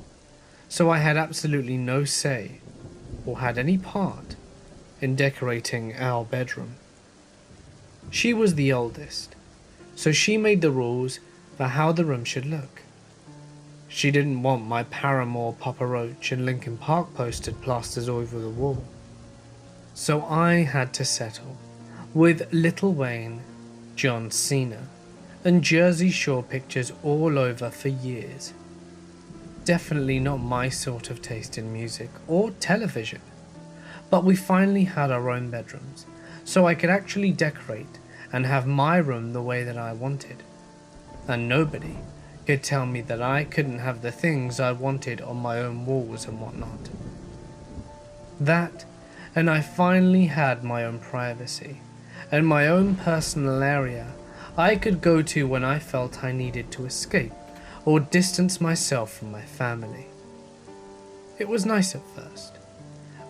so I had absolutely no say or had any part in decorating our bedroom. She was the oldest, so she made the rules for how the room should look. She didn't want my Paramore, Papa Roach and Linkin Park posters plastered over the wall. So I had to settle with Lil Wayne, John Cena, and Jersey Shore pictures all over for years. Definitely not my sort of taste in music or television, but we finally had our own bedrooms, so I could actually decorate and have my room the way that I wanted. And nobody could tell me that I couldn't have the things I wanted on my own walls and whatnot. That, and I finally had my own privacy and my own personal area I could go to when I felt I needed to escape or distance myself from my family. It was nice at first.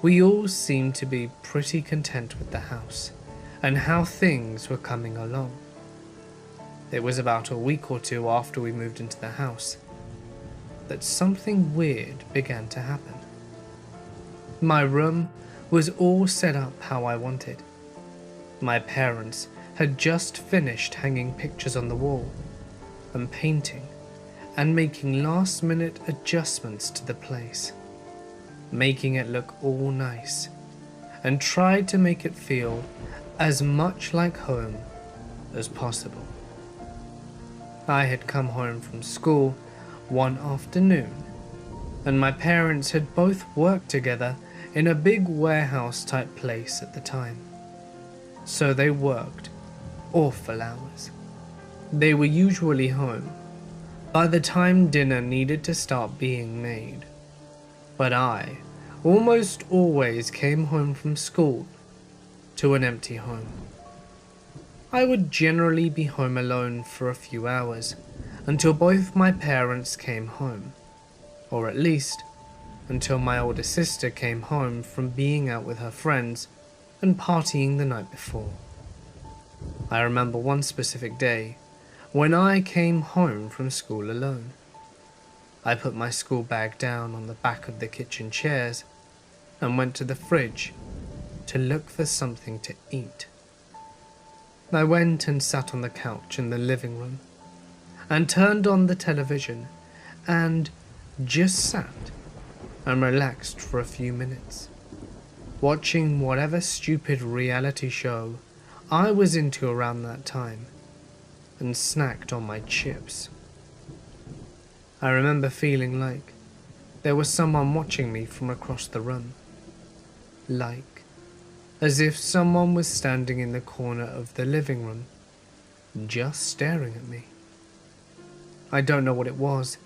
We all seemed to be pretty content with the house and how things were coming along. It was about a week or two after we moved into the house that something weird began to happen. My room was all set up how I wanted. My parents had just finished hanging pictures on the wall and painting and making last-minute adjustments to the place, making it look all nice, and tried to make it feel as much like home as possible. I had come home from school one afternoon, and my parents had both worked together in a big warehouse-type place at the time, so they worked awful hours. They were usually home by the time dinner needed to start being made, but I almost always came home from school to an empty home. I would generally be home alone for a few hours until both my parents came home, or at least until my older sister came home from being out with her friends and partying the night before. I remember one specific day when I came home from school alone. I put my school bag down on the back of the kitchen chairs and went to the fridge to look for something to eat. I went and sat on the couch in the living room and turned on the television and just sat and relaxed for a few minutes, watching whatever stupid reality show I was into around that time, and snacked on my chips. I remember feeling like there was someone watching me from across the room, like as if someone was standing in the corner of the living room, just staring at me. I don't know what it was,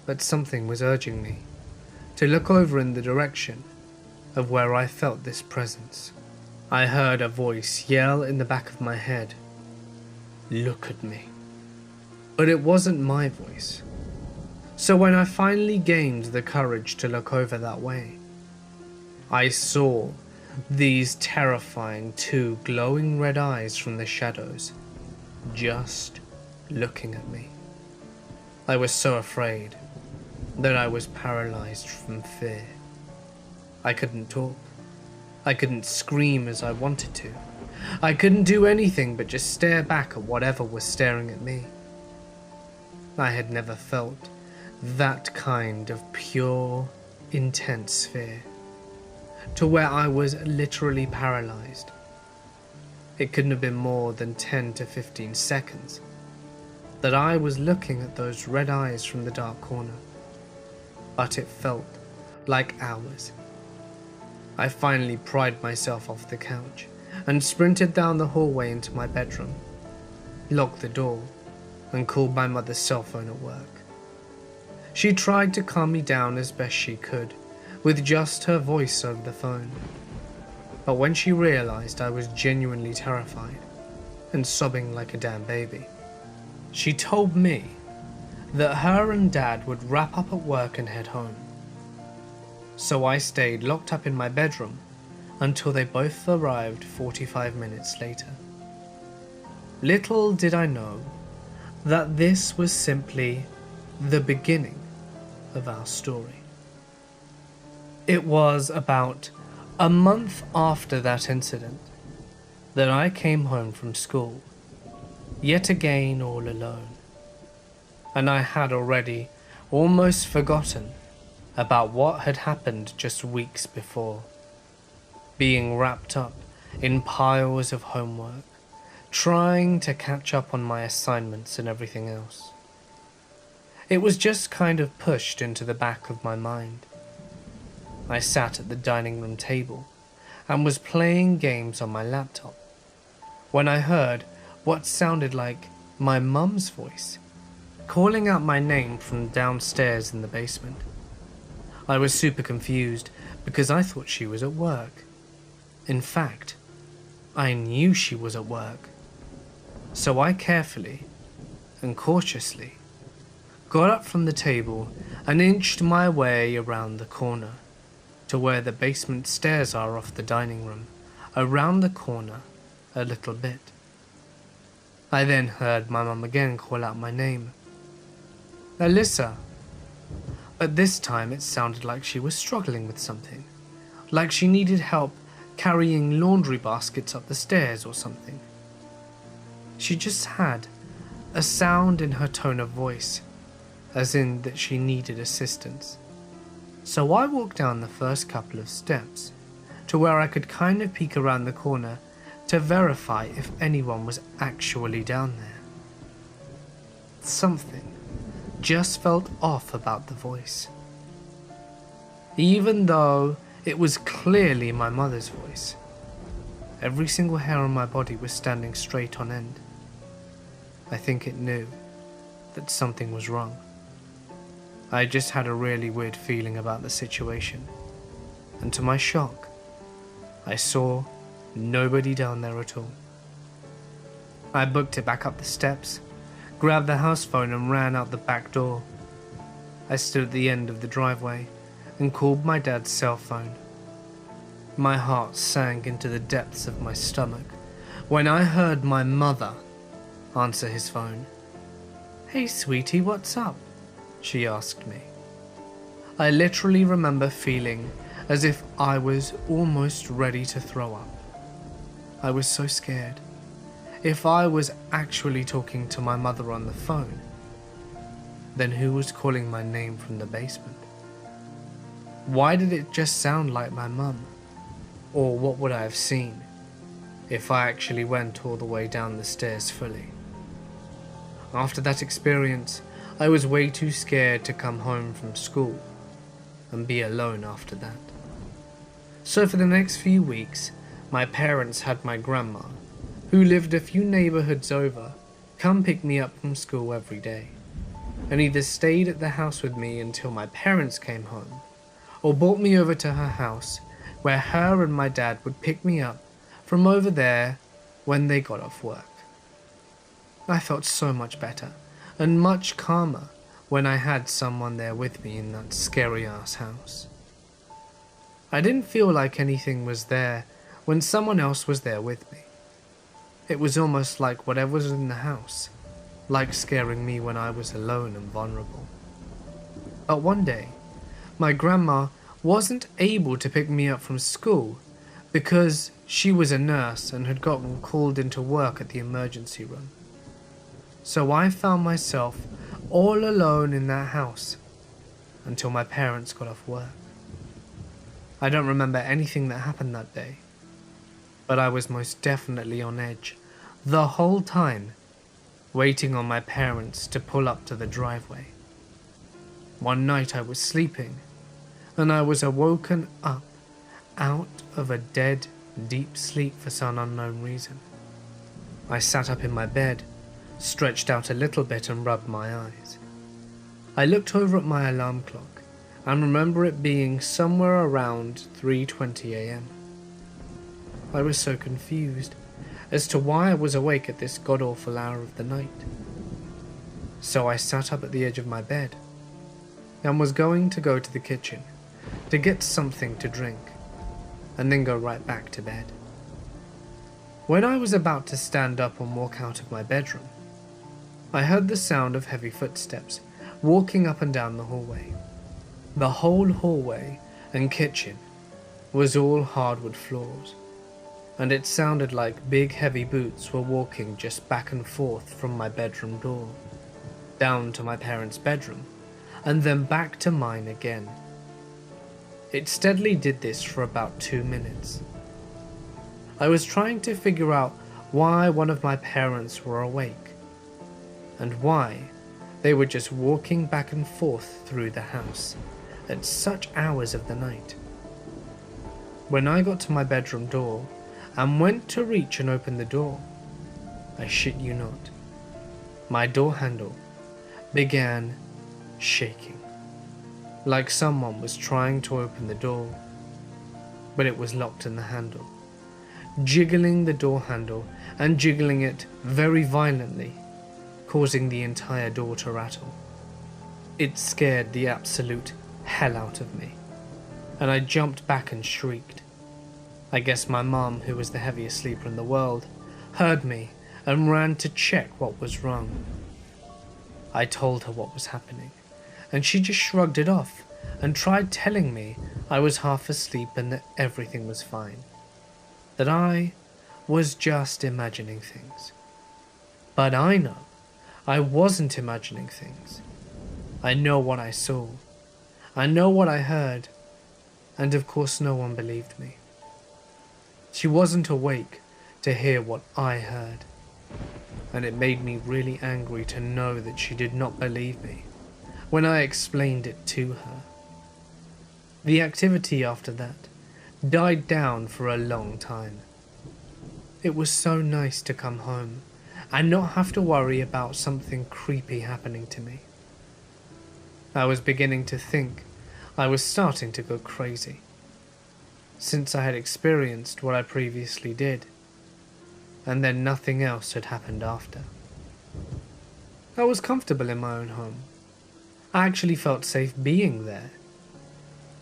but something was urging me to look over in the direction of where I felt this presence. I heard a voice yell in the back of my head, "Look at me." But it wasn't my voice. So when I finally gained the courage to look over that way, I saw these terrifying two glowing red eyes from the shadows, just looking at me. I was so afraid that I was paralyzed from fear. I couldn't talk. I couldn't scream as I wanted to. I couldn't do anything but just stare back at whatever was staring at me. I had never felt that kind of pure, intense fear, to where I was literally paralyzed. It couldn't have been more than 10 to 15 seconds that I was looking at those red eyes from the dark corner, but it felt like hours. I finally pried myself off the couch and sprinted down the hallway into my bedroom, locked the door, and called my mother's cell phone at work. She tried to calm me down as best she could, with just her voice over the phone. But when she realized I was genuinely terrified and sobbing like a damn baby, she told me that her and Dad would wrap up at work and head home. So I stayed locked up in my bedroom until they both arrived 45 minutes later. Little did I know that this was simply the beginning of our story. It was about a month after that incident that I came home from school, yet again all alone, and I had already almost forgotten about what had happened just weeks before, being wrapped up in piles of homework, trying to catch up on my assignments and everything else. It was just kind of pushed into the back of my mind. I sat at the dining room table and was playing games on my laptop when I heard what sounded like my mum's voice calling out my name from downstairs in the basement. I was super confused because I thought she was at work. In fact, I knew she was at work. So I carefully and cautiously got up from the table and inched my way around the corner to where the basement stairs are off the dining room, around the corner a little bit. I then heard my mum again call out my name, Alyssa. But this time it sounded like she was struggling with something, like she needed help carrying laundry baskets up the stairs or something. She just had a sound in her tone of voice, as in that she needed assistance. So I walked down the first couple of steps to where I could kind of peek around the corner to verify if anyone was actually down there. Something just felt off about the voice. Even though it was clearly my mother's voice, every single hair on my body was standing straight on end. I think it knew that something was wrong. I just had a really weird feeling about the situation, and to my shock, I saw nobody down there at all. I booked it back up the steps, grabbed the house phone and ran out the back door. I stood at the end of the driveway and called my dad's cell phone. My heart sank into the depths of my stomach when I heard my mother answer his phone. "Hey sweetie, what's up?" she asked me. I literally remember feeling as if I was almost ready to throw up. I was so scared. If I was actually talking to my mother on the phone, then who was calling my name from the basement? Why did it just sound like my mum? Or what would I have seen if I actually went all the way down the stairs fully? After that experience, I was way too scared to come home from school and be alone after that. So for the next few weeks, my parents had my grandma, who lived a few neighborhoods over, come pick me up from school every day, and either stayed at the house with me until my parents came home, or brought me over to her house where her and my dad would pick me up from over there when they got off work. I felt so much better and much calmer when I had someone there with me in that scary ass house. I didn't feel like anything was there when someone else was there with me. It was almost like whatever was in the house, like scaring me when I was alone and vulnerable. But one day, my grandma wasn't able to pick me up from school because she was a nurse and had gotten called into work at the emergency room. So I found myself all alone in that house until my parents got off work. I don't remember anything that happened that day, but I was most definitely on edge the whole time, waiting on my parents to pull up to the driveway. One night I was sleeping, and I was awoken up out of a dead, deep sleep for some unknown reason. I sat up in my bed, stretched out a little bit and rubbed my eyes. I looked over at my alarm clock and remember it being somewhere around 3:20 a.m. I was so confused as to why I was awake at this god-awful hour of the night. So I sat up at the edge of my bed and was going to go to the kitchen to get something to drink and then go right back to bed. When I was about to stand up and walk out of my bedroom, I heard the sound of heavy footsteps walking up and down the hallway. The whole hallway and kitchen was all hardwood floors, and it sounded like big heavy boots were walking just back and forth from my bedroom door, down to my parents' bedroom, and then back to mine again. It steadily did this for about 2 minutes. I was trying to figure out why one of my parents were awake, and why they were just walking back and forth through the house at such hours of the night. When I got to my bedroom door and went to reach and open the door, I shit you not, my door handle began shaking, like someone was trying to open the door, but it was locked in the handle, jiggling the door handle and jiggling it very violently, causing the entire door to rattle. It scared the absolute hell out of me, and I jumped back and shrieked. I guess my mum, who was the heaviest sleeper in the world, heard me and ran to check what was wrong. I told her what was happening, and she just shrugged it off and tried telling me I was half asleep and that everything was fine, that I was just imagining things. But I know I wasn't imagining things. I know what I saw. I know what I heard, and of course no one believed me. She wasn't awake to hear what I heard, and it made me really angry to know that she did not believe me when I explained it to her. The activity after that died down for a long time. It was so nice to come home and not have to worry about something creepy happening to me. I was beginning to think I was starting to go crazy, since I had experienced what I previously did, and then nothing else had happened after. I was comfortable in my own home. I actually felt safe being there,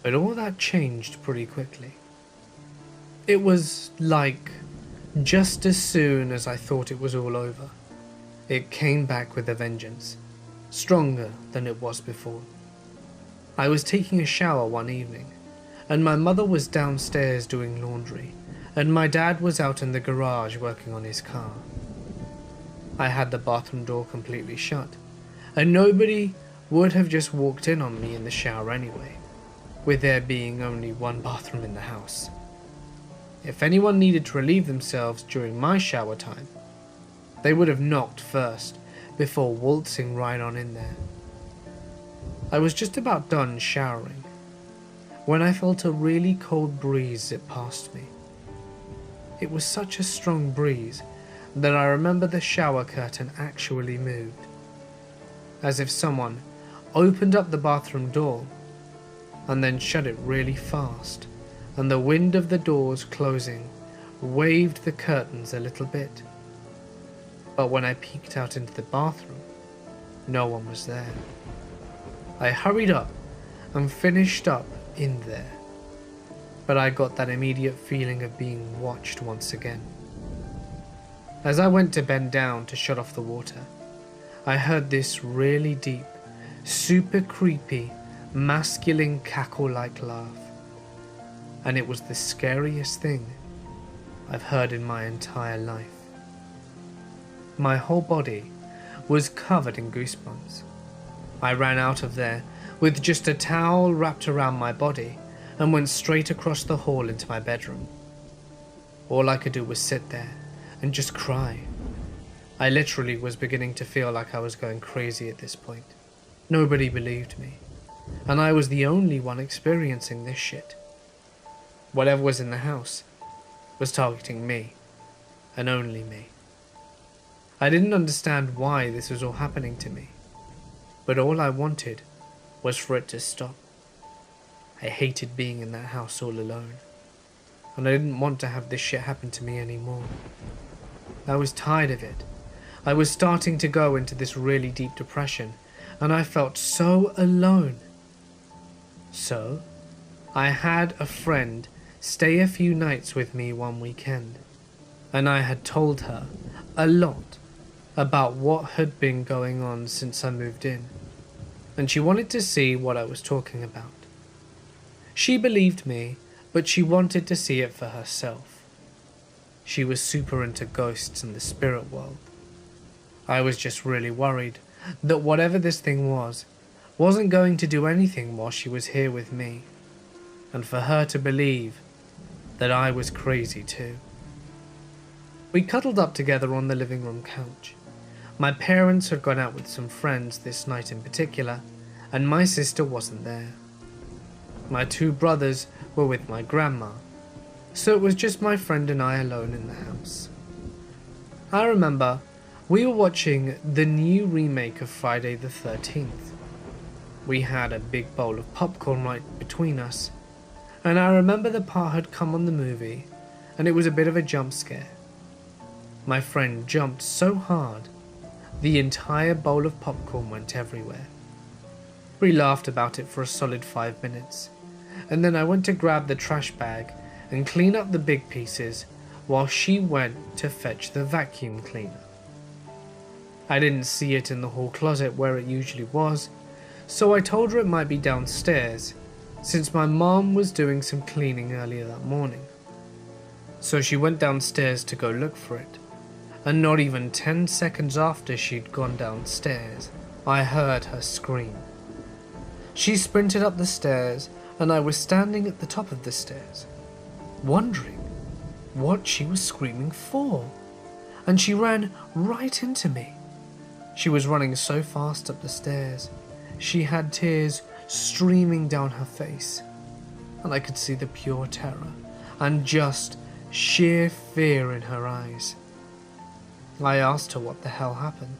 but all that changed pretty quickly. It was like, just as soon as I thought it was all over, it came back with a vengeance, stronger than it was before. I was taking a shower one evening, and my mother was downstairs doing laundry, and my dad was out in the garage working on his car. I had the bathroom door completely shut, and nobody would have just walked in on me in the shower anyway, with there being only one bathroom in the house. If anyone needed to relieve themselves during my shower time, they would have knocked first before waltzing right on in there. I was just about done showering when I felt a really cold breeze zip past me. It was such a strong breeze that I remember the shower curtain actually moved, as if someone opened up the bathroom door and then shut it really fast, and the wind of the doors closing waved the curtains a little bit. But when I peeked out into the bathroom, no one was there. I hurried up and finished up in there, but I got that immediate feeling of being watched once again. As I went to bend down to shut off the water, I heard this really deep, super creepy, masculine cackle-like laugh, and it was the scariest thing I've heard in my entire life. My whole body was covered in goosebumps. I ran out of there with just a towel wrapped around my body, and went straight across the hall into my bedroom. All I could do was sit there and just cry. I literally was beginning to feel like I was going crazy at this point. Nobody believed me, and I was the only one experiencing this shit. Whatever was in the house was targeting me, and only me. I didn't understand why this was all happening to me, but all I wanted was for it to stop. I hated being in that house all alone, and I didn't want to have this shit happen to me anymore. I was tired of it. I was starting to go into this really deep depression, and I felt so alone. So, I had a friend stay a few nights with me one weekend, and I had told her a lot about what had been going on since I moved in, and she wanted to see what I was talking about. She believed me, but she wanted to see it for herself. She was super into ghosts and the spirit world. I was just really worried that whatever this thing was, wasn't going to do anything while she was here with me, and for her to believe that I was crazy too. We cuddled up together on the living room couch. My parents had gone out with some friends this night in particular, and my sister wasn't there. My two brothers were with my grandma, so it was just my friend and I alone in the house. I remember we were watching the new remake of Friday the 13th. We had a big bowl of popcorn right between us, and I remember the part had come on the movie, and it was a bit of a jump scare. My friend jumped so hard, the entire bowl of popcorn went everywhere. We laughed about it for a solid 5 minutes, and then I went to grab the trash bag and clean up the big pieces while she went to fetch the vacuum cleaner. I didn't see it in the hall closet where it usually was, so I told her it might be downstairs, since my mom was doing some cleaning earlier that morning. So she went downstairs to go look for it, and not even 10 seconds after she'd gone downstairs, I heard her scream. She sprinted up the stairs, and I was standing at the top of the stairs, wondering what she was screaming for, and she ran right into me. She was running so fast up the stairs, she had tears streaming down her face, and I could see the pure terror and just sheer fear in her eyes. I asked her what the hell happened,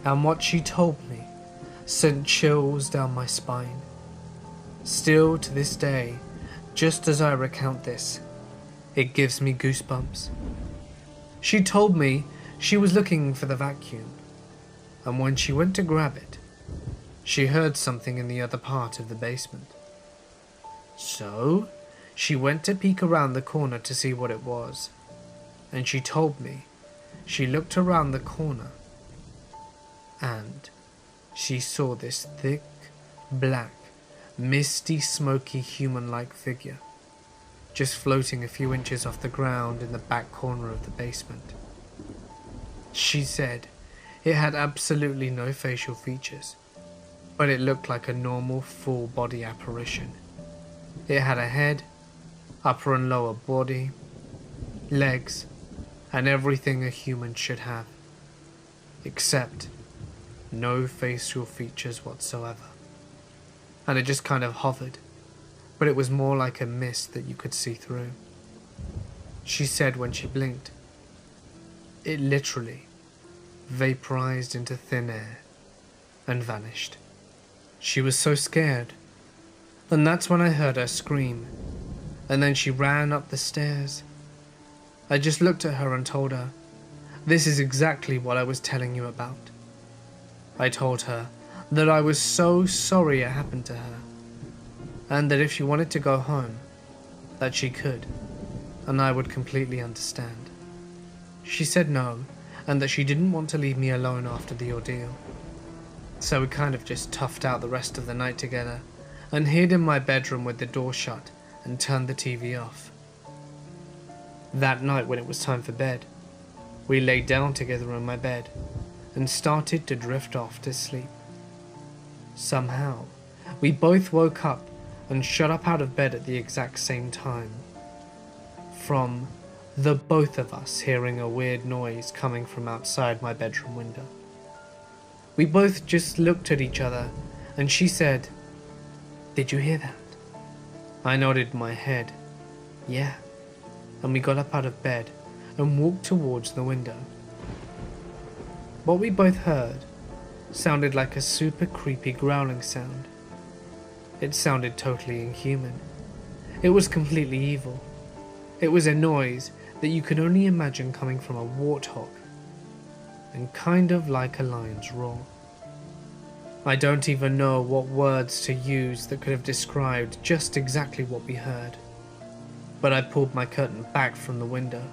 and what she told me sent chills down my spine. Still to this day, just as I recount this, it gives me goosebumps. She told me she was looking for the vacuum, and when she went to grab it, she heard something in the other part of the basement. So, she went to peek around the corner to see what it was, and she told me she looked around the corner and she saw this thick, black, misty, smoky, human-like figure just floating a few inches off the ground in the back corner of the basement. She said it had absolutely no facial features, but it looked like a normal full-body apparition. It had a head, upper and lower body, legs, and everything a human should have, except no facial features whatsoever. And it just kind of hovered, but it was more like a mist that you could see through. She said when she blinked, it literally vaporized into thin air and vanished. She was so scared, and that's when I heard her scream, and then she ran up the stairs. I just looked at her and told her, this is exactly what I was telling you about. I told her that I was so sorry it happened to her, and that if she wanted to go home, that she could, and I would completely understand. She said no, and that she didn't want to leave me alone after the ordeal. So we kind of just toughed out the rest of the night together, and hid in my bedroom with the door shut and turned the TV off. That night when it was time for bed, we laid down together in my bed and started to drift off to sleep. Somehow, We both woke up and shot up out of bed at the exact same time, from the both of us hearing a weird noise coming from outside my bedroom window. We both just looked at each other and she said, "Did you hear that?" I nodded my head, "Yeah," and we got up out of bed and walked towards the window. What we both heard sounded like a super creepy growling sound. It sounded totally inhuman. It was completely evil. It was a noise that you could only imagine coming from a warthog, and kind of like a lion's roar. I don't even know what words to use that could have described just exactly what we heard, but I pulled my curtain back from the window,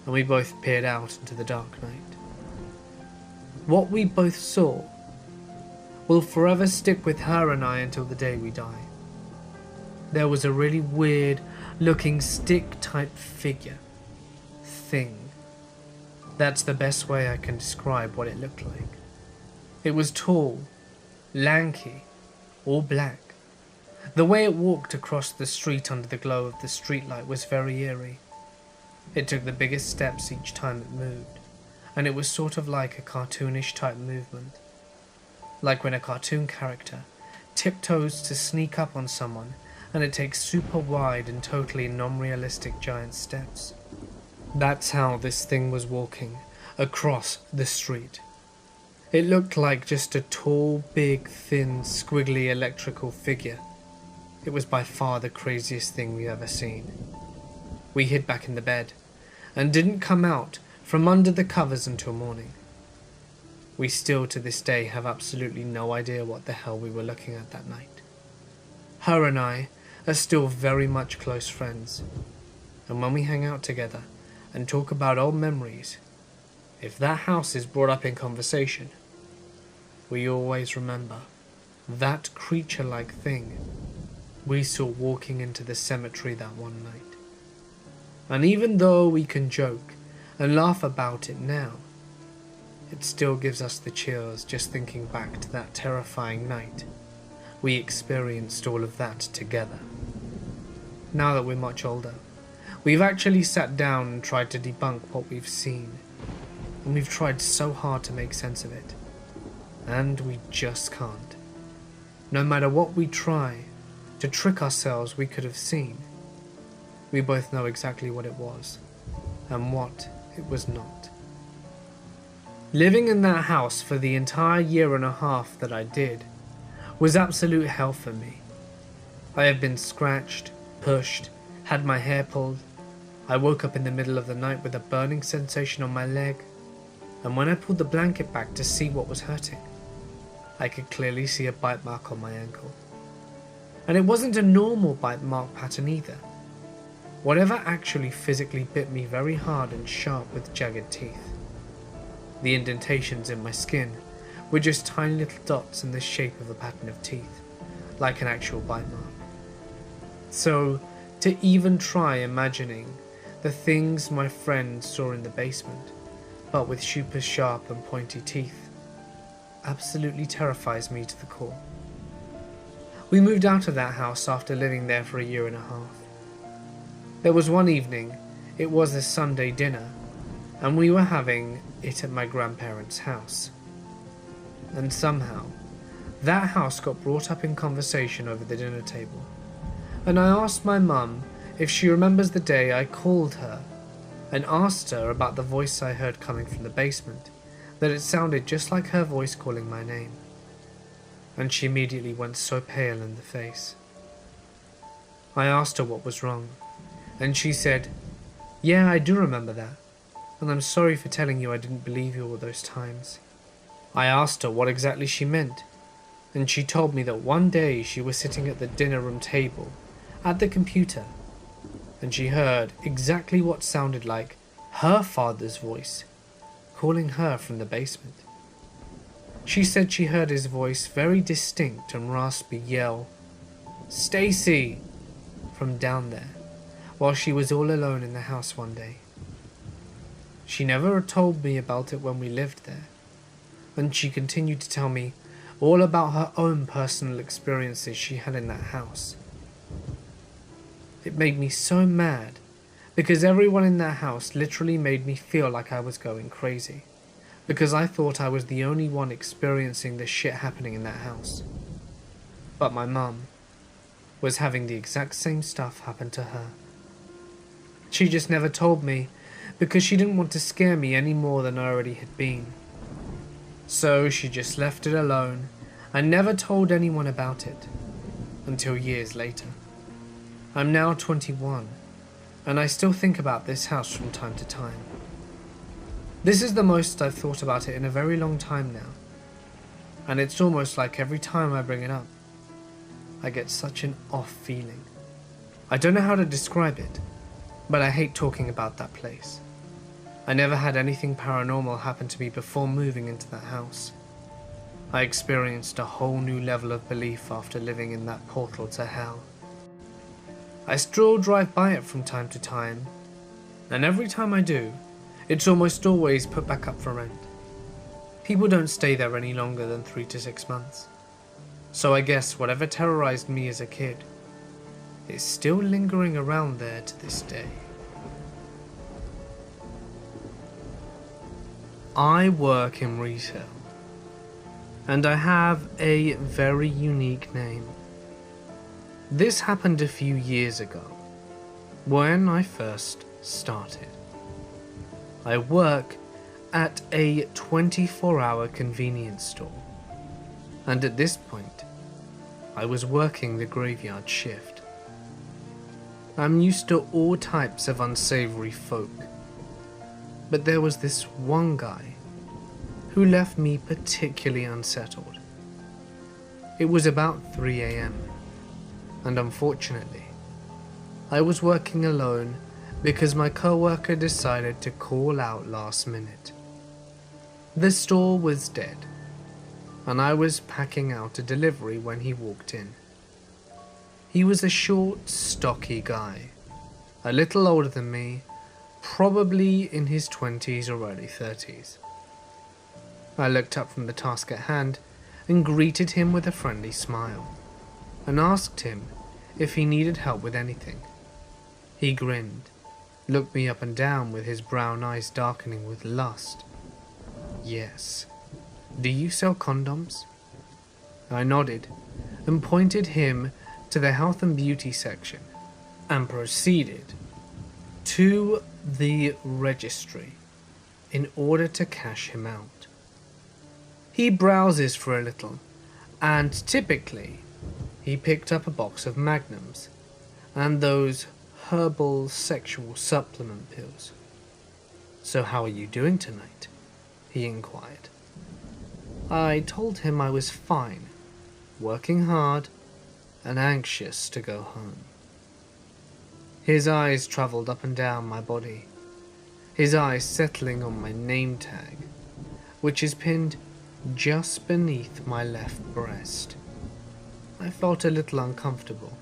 and we both peered out into the dark night. What we both saw will forever stick with her and I until the day we die. There was a really weird looking stick type figure. Thing. That's the best way I can describe what it looked like. It was tall, lanky, all black. The way it walked across the street under the glow of the streetlight was very eerie. It took the biggest steps each time it moved, and it was sort of like a cartoonish type movement. Like when a cartoon character tiptoes to sneak up on someone and it takes super wide and totally non-realistic giant steps. That's how this thing was walking across the street. It looked like just a tall, big, thin, squiggly electrical figure. It was by far the craziest thing we've ever seen. We hid back in the bed and didn't come out from under the covers until morning. We still to this day have absolutely no idea what the hell we were looking at that night. Her and I are still very much close friends, and when we hang out together and talk about old memories, if that house is brought up in conversation, we always remember that creature-like thing we saw walking into the cemetery that one night. And even though we can joke and laugh about it now, it still gives us the chills just thinking back to that terrifying night we experienced all of that together. Now that we're much older, we've actually sat down and tried to debunk what we've seen, and we've tried so hard to make sense of it, and we just can't. No matter what we try to trick ourselves we could have seen, we both know exactly what it was and what it was not. Living in that house for the entire year and a half that I did was absolute hell for me. I have been scratched, pushed, had my hair pulled. I woke up in the middle of the night with a burning sensation on my leg, and when I pulled the blanket back to see what was hurting, I could clearly see a bite mark on my ankle. And it wasn't a normal bite mark pattern either. Whatever actually physically bit me very hard and sharp with jagged teeth. The indentations in my skin were just tiny little dots in the shape of a pattern of teeth, like an actual bite mark. So, to even try imagining the things my friend saw in the basement, but with super sharp and pointy teeth, absolutely terrifies me to the core. We moved out of that house after living there for a year and a half. There was one evening, it was a Sunday dinner, and we were having it at my grandparents' house. And somehow, that house got brought up in conversation over the dinner table, and I asked my mum if she remembers the day I called her and asked her about the voice I heard coming from the basement, that it sounded just like her voice calling my name. And she immediately went so pale in the face. I asked her what was wrong, and she said, "Yeah, I do remember that, and I'm sorry for telling you I didn't believe you all those times." I asked her what exactly she meant, and she told me that one day she was sitting at the dinner room table, at the computer, and she heard exactly what sounded like her father's voice, calling her from the basement. She said she heard his voice very distinct and raspy yell, "Stacy!" from down there, while she was all alone in the house one day. She never told me about it when we lived there, and she continued to tell me all about her own personal experiences she had in that house. It made me so mad because everyone in that house literally made me feel like I was going crazy, because I thought I was the only one experiencing this shit happening in that house. But my mum was having the exact same stuff happen to her. She just never told me because she didn't want to scare me any more than I already had been. So she just left it alone and never told anyone about it until years later. I'm now 21 and I still think about this house from time to time. This is the most I've thought about it in a very long time now, and it's almost like every time I bring it up, I get such an off feeling. I don't know how to describe it, but I hate talking about that place. I never had anything paranormal happen to me before moving into that house. I experienced a whole new level of belief after living in that portal to hell. I still drive by it from time to time, and every time I do, it's almost always put back up for rent. People don't stay there any longer than 3 to 6 months. So I guess whatever terrorized me as a kid is still lingering around there to this day. I work in retail, and I have a very unique name. This happened a few years ago, when I first started. I work at a 24-hour convenience store, and at this point, I was working the graveyard shift. I'm used to all types of unsavory folk, but there was this one guy who left me particularly unsettled. It was about 3 AM, and unfortunately, I was working alone because my coworker decided to call out last minute. The store was dead, and I was packing out a delivery when he walked in. He was a short, stocky guy, a little older than me, probably in his 20s or early 30s. I looked up from the task at hand and greeted him with a friendly smile, and asked him if he needed help with anything. He grinned, looked me up and down with his brown eyes darkening with lust. Yes. Do you sell condoms? I nodded and pointed him to the health and beauty section and proceeded to the registry in order to cash him out. He browses for a little, and typically he picked up a box of Magnums and those herbal sexual supplement pills. So how are you doing tonight? He inquired. I told him I was fine, working hard and anxious to go home. His eyes travelled up and down my body, his eyes settling on my name tag, which is pinned just beneath my left breast. I felt a little uncomfortable.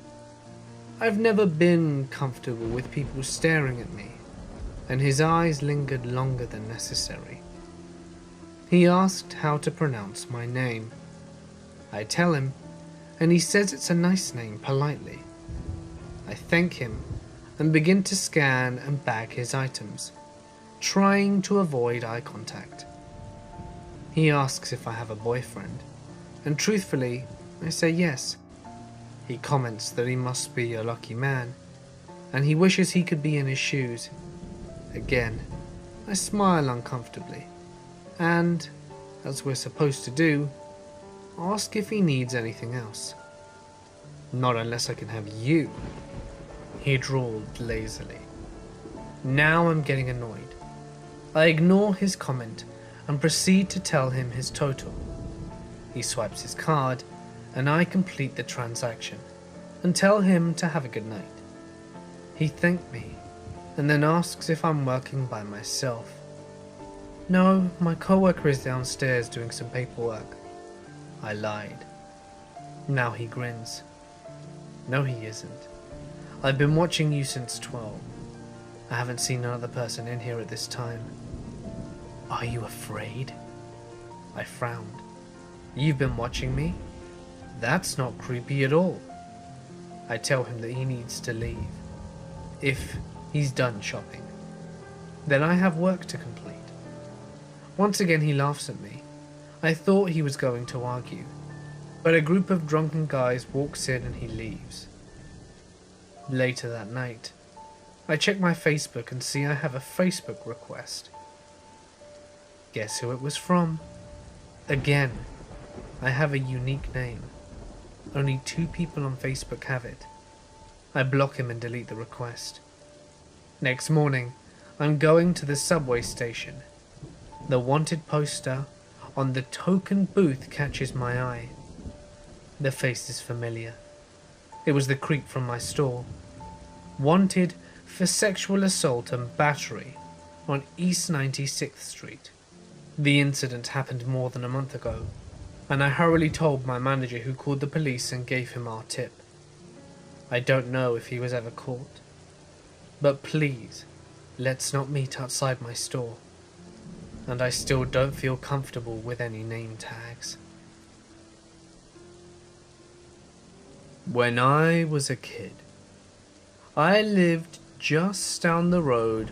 I've never been comfortable with people staring at me, and his eyes lingered longer than necessary. He asked how to pronounce my name. I tell him, and he says it's a nice name politely. I thank him and begin to scan and bag his items, trying to avoid eye contact. He asks if I have a boyfriend, and truthfully, I say yes. He comments that he must be a lucky man, and he wishes he could be in his shoes. Again, I smile uncomfortably, and, as we're supposed to do, ask if he needs anything else. Not unless I can have you, he drawled lazily. Now I'm getting annoyed. I ignore his comment and proceed to tell him his total. He swipes his card, and I complete the transaction and tell him to have a good night. He thanked me and then asks if I'm working by myself. No, my coworker is downstairs doing some paperwork. I lied. Now he grins. No, he isn't. I've been watching you since 12. I haven't seen another person in here at this time. Are you afraid? I frowned. You've been watching me? That's not creepy at all. I tell him that he needs to leave, if he's done shopping. Then I have work to complete. Once again he laughs at me. I thought he was going to argue, but a group of drunken guys walks in and he leaves. Later that night, I check my Facebook and see I have a Facebook request. Guess who it was from? Again, I have a unique name. Only 2 people on Facebook have it. I block him and delete the request. Next morning, I'm going to the subway station. The wanted poster on the token booth catches my eye. The face is familiar. It was the creep from my store. Wanted for sexual assault and battery on East 96th Street. The incident happened more than a month ago, and I hurriedly told my manager, who called the police and gave him our tip. I don't know if he was ever caught, but please, let's not meet outside my store. And I still don't feel comfortable with any name tags. When I was a kid, I lived just down the road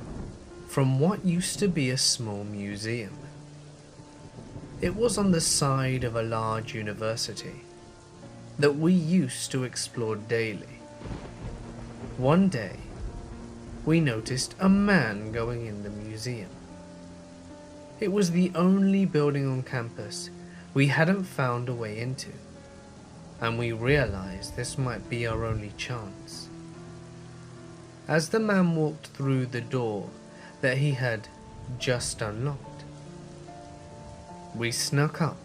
from what used to be a small museum. It was on the side of a large university that we used to explore daily. One day, we noticed a man going in the museum. It was the only building on campus we hadn't found a way into, and we realized this might be our only chance. As the man walked through the door that he had just unlocked, we snuck up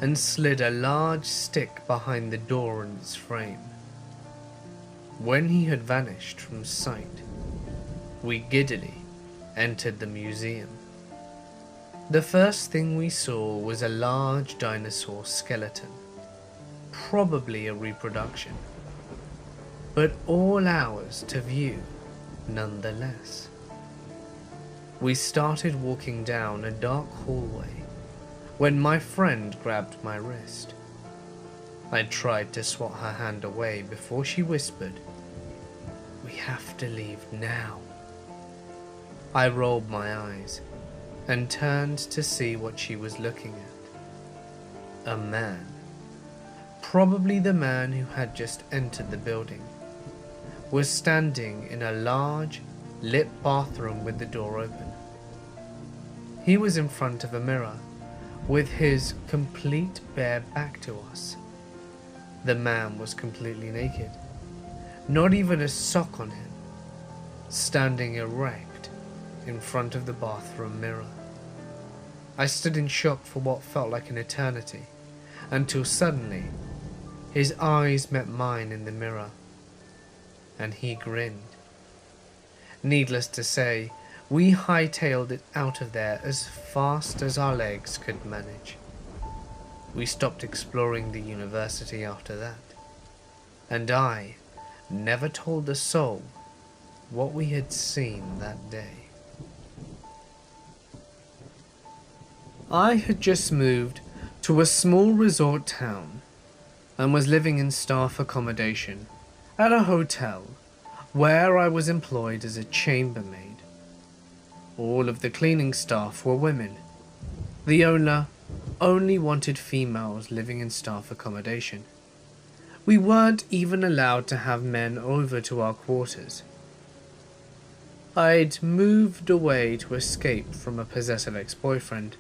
and slid a large stick behind the door in its frame. When he had vanished from sight, we giddily entered the museum. The first thing we saw was a large dinosaur skeleton, probably a reproduction, but all ours to view nonetheless. We started walking down a dark hallway when my friend grabbed my wrist. I tried to swat her hand away before she whispered, "We have to leave now." I rolled my eyes and turned to see what she was looking at. A man, probably the man who had just entered the building, was standing in a large, lit bathroom with the door open. He was in front of a mirror, with his complete bare back to us. The man was completely naked, not even a sock on him, standing erect in front of the bathroom mirror. I stood in shock for what felt like an eternity, until suddenly his eyes met mine in the mirror, and he grinned. Needless to say, we hightailed it out of there as fast as our legs could manage. We stopped exploring the university after that, and I never told a soul what we had seen that day. I had just moved to a small resort town and was living in staff accommodation at a hotel where I was employed as a chambermaid. All of the cleaning staff were women. The owner only wanted females living in staff accommodation. We weren't even allowed to have men over to our quarters. I'd moved away to escape from a possessive ex-boyfriend,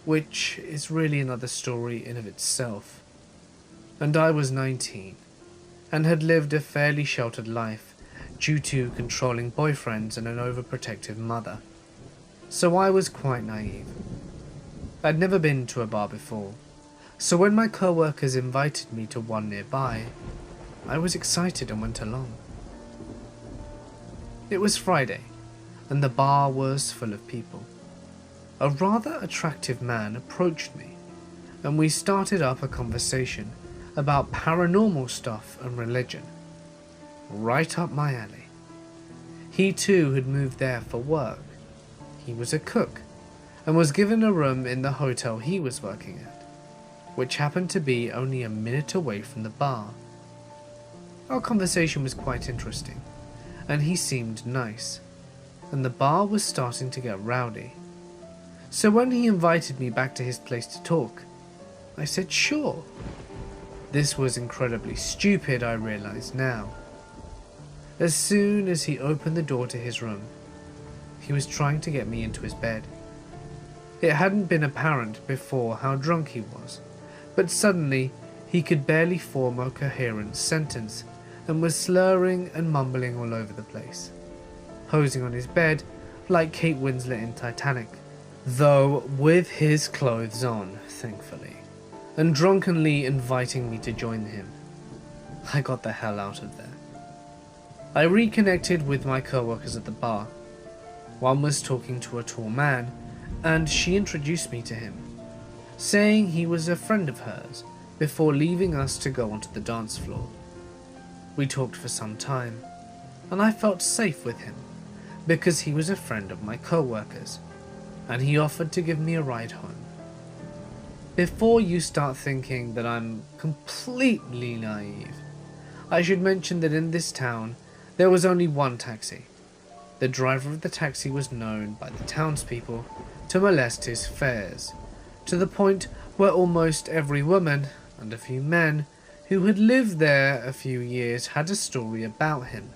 which is really another story in of itself. And I was 19, and had lived a fairly sheltered life due to controlling boyfriends and an overprotective mother. So I was quite naive. I'd never been to a bar before, so when my co-workers invited me to one nearby, I was excited and went along. It was Friday, and the bar was full of people. A rather attractive man approached me, and we started up a conversation about paranormal stuff and religion. Right up my alley. He too had moved there for work. He was a cook, and was given a room in the hotel he was working at. which happened to be only a minute away from the bar. Our conversation was quite interesting, and he seemed nice, and the bar was starting to get rowdy. So when he invited me back to his place to talk, I said sure. This was incredibly stupid, I realize now. As soon as he opened the door to his room, he was trying to get me into his bed. It hadn't been apparent before how drunk he was, but suddenly he could barely form a coherent sentence and was slurring and mumbling all over the place, posing on his bed like Kate Winslet in Titanic, though with his clothes on, thankfully, and drunkenly inviting me to join him. I got the hell out of there. I reconnected with my co-workers at the bar. One was talking to a tall man, and she introduced me to him, saying he was a friend of hers, before leaving us to go onto the dance floor. We talked for some time, and I felt safe with him, because he was a friend of my co-workers, and he offered to give me a ride home. Before you start thinking that I'm completely naive, I should mention that in this town, there was only one taxi. The driver of the taxi was known by the townspeople to molest his fares, to the point where almost every woman, and a few men, who had lived there a few years had a story about him.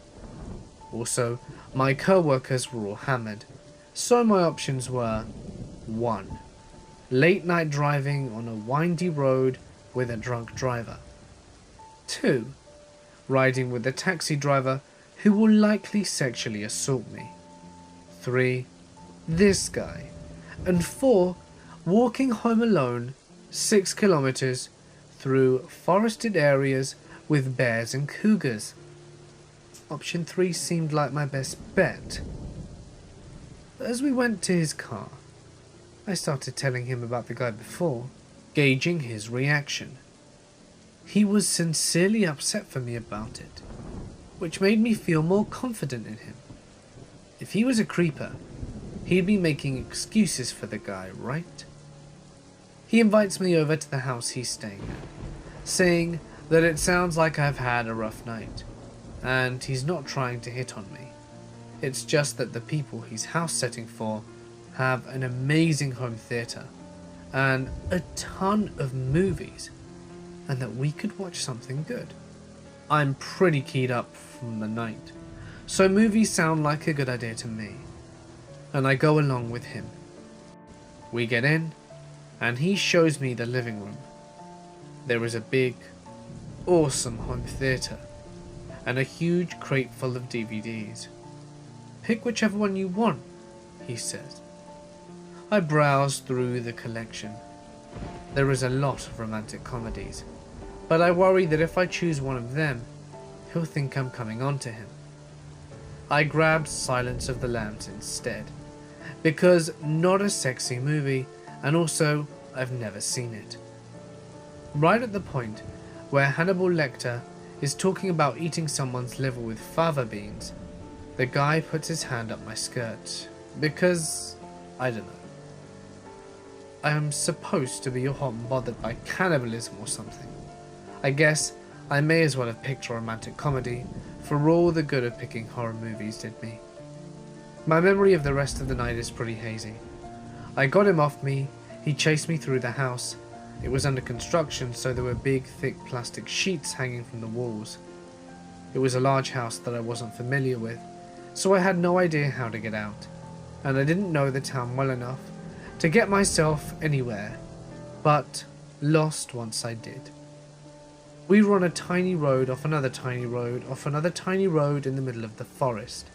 Also, my co-workers were all hammered, so my options were 1. Late night driving on a windy road with a drunk driver. 2. Riding with a taxi driver who will likely sexually assault me. 3. This guy. And 4. Walking home alone 6 kilometers through forested areas with bears and cougars. Option 3 seemed like my best bet. As we went to his car, I started telling him about the guy before, gauging his reaction. He was sincerely upset for me about it, which made me feel more confident in him. If he was a creeper, he'd be making excuses for the guy, right? He invites me over to the house he's staying at, saying that it sounds like I've had a rough night, and he's not trying to hit on me. It's just that the people he's house sitting for have an amazing home theatre and a ton of movies, and that we could watch something good. I'm pretty keyed up from the night, so movies sound like a good idea to me, and I go along with him. We get in, and he shows me the living room. There is a big, awesome home theatre, and a huge crate full of DVDs. Pick whichever one you want, he says. I browse through the collection. There is a lot of romantic comedies, but I worry that if I choose one of them, he'll think I'm coming on to him. I grabbed Silence of the Lambs instead, because not a sexy movie, and also I've never seen it. Right at the point where Hannibal Lecter is talking about eating someone's liver with fava beans, the guy puts his hand up my skirt, because, I don't know. I am supposed to be hot and bothered by cannibalism or something. I guess I may as well have picked a romantic comedy, for all the good of picking horror movies did me. My memory of the rest of the night is pretty hazy. I got him off me, he chased me through the house. It was under construction, so there were big, thick plastic sheets hanging from the walls. It was a large house that I wasn't familiar with, so I had no idea how to get out, and I didn't know the town well enough to get myself anywhere, but lost once I did. We were on a tiny road off another tiny road off another tiny road in the middle of the forest.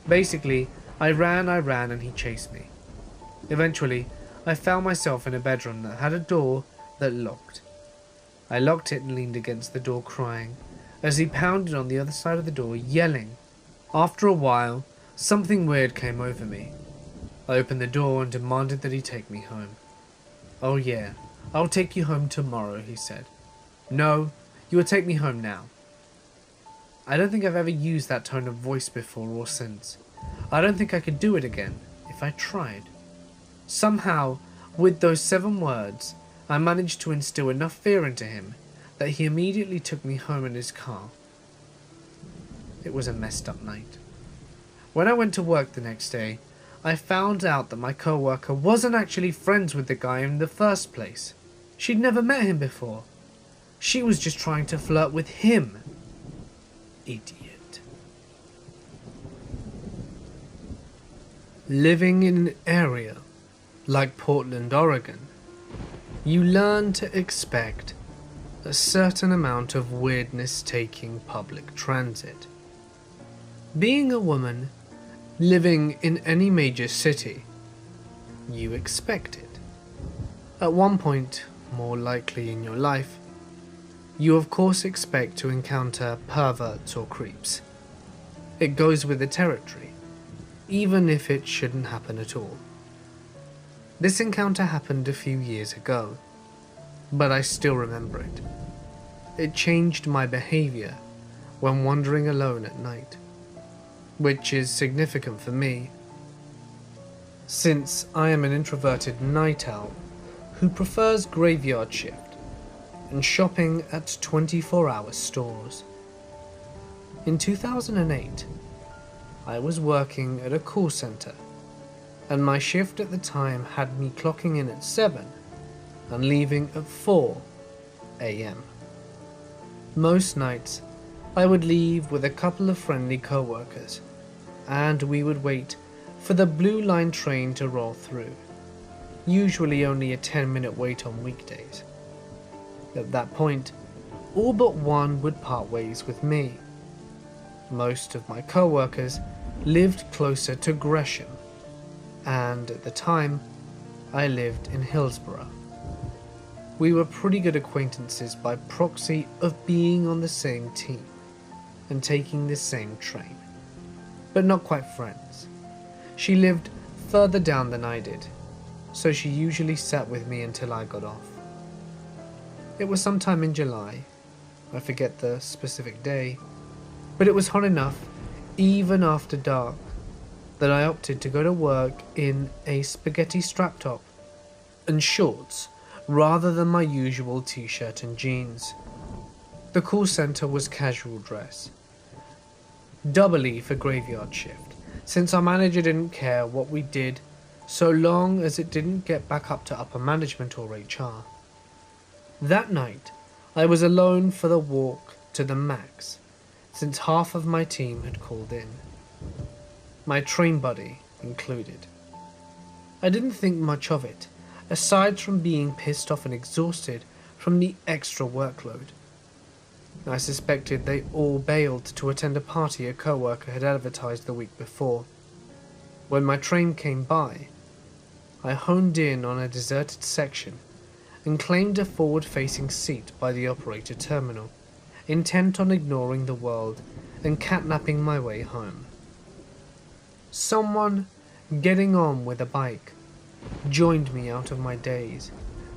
Basically, I ran and he chased me. Eventually, I found myself in a bedroom that had a door that locked. I locked it and leaned against the door crying, as he pounded on the other side of the door yelling. After a while, something weird came over me. I opened the door and demanded that he take me home. "Oh yeah, I'll take you home tomorrow," he said. "No, you will take me home now." I don't think I've ever used that tone of voice before or since. I don't think I could do it again if I tried. Somehow, with those 7 words, I managed to instill enough fear into him that he immediately took me home in his car. It was a messed up night. When I went to work the next day, I found out that my co-worker wasn't actually friends with the guy in the first place. She'd never met him before. She was just trying to flirt with him. Idiot. Living in an area like Portland, Oregon, you learn to expect a certain amount of weirdness taking public transit. Being a woman living in any major city, you expect it. At one point, more likely in your life, you of course expect to encounter perverts or creeps. It goes with the territory, even if it shouldn't happen at all. This encounter happened a few years ago, but I still remember it. It changed my behavior when wandering alone at night, which is significant for me, since I am an introverted night owl who prefers graveyard shift and shopping at 24-hour stores. In 2008, I was working at a call center, and my shift at the time had me clocking in at 7 and leaving at 4 a.m. Most nights, I would leave with a couple of friendly co-workers, and we would wait for the Blue Line train to roll through, usually only a 10-minute wait on weekdays. At that point, all but one would part ways with me. Most of my co-workers lived closer to Gresham, and at the time, I lived in Hillsborough. We were pretty good acquaintances by proxy of being on the same team and taking the same train, but not quite friends. She lived further down than I did, so she usually sat with me until I got off. It was sometime in July, I forget the specific day, but it was hot enough, even after dark, that I opted to go to work in a spaghetti strap top and shorts rather than my usual t-shirt and jeans. The call center was casual dress, doubly for graveyard shift, since our manager didn't care what we did so long as it didn't get back up to upper management or HR. That night, I was alone for the walk to the max, since half of my team had called in, my train buddy included. I didn't think much of it, aside from being pissed off and exhausted from the extra workload. I suspected they all bailed to attend a party a co-worker had advertised the week before. When my train came by, I honed in on a deserted section and claimed a forward-facing seat by the operator terminal, intent on ignoring the world and catnapping my way home. Someone getting on with a bike joined me out of my daze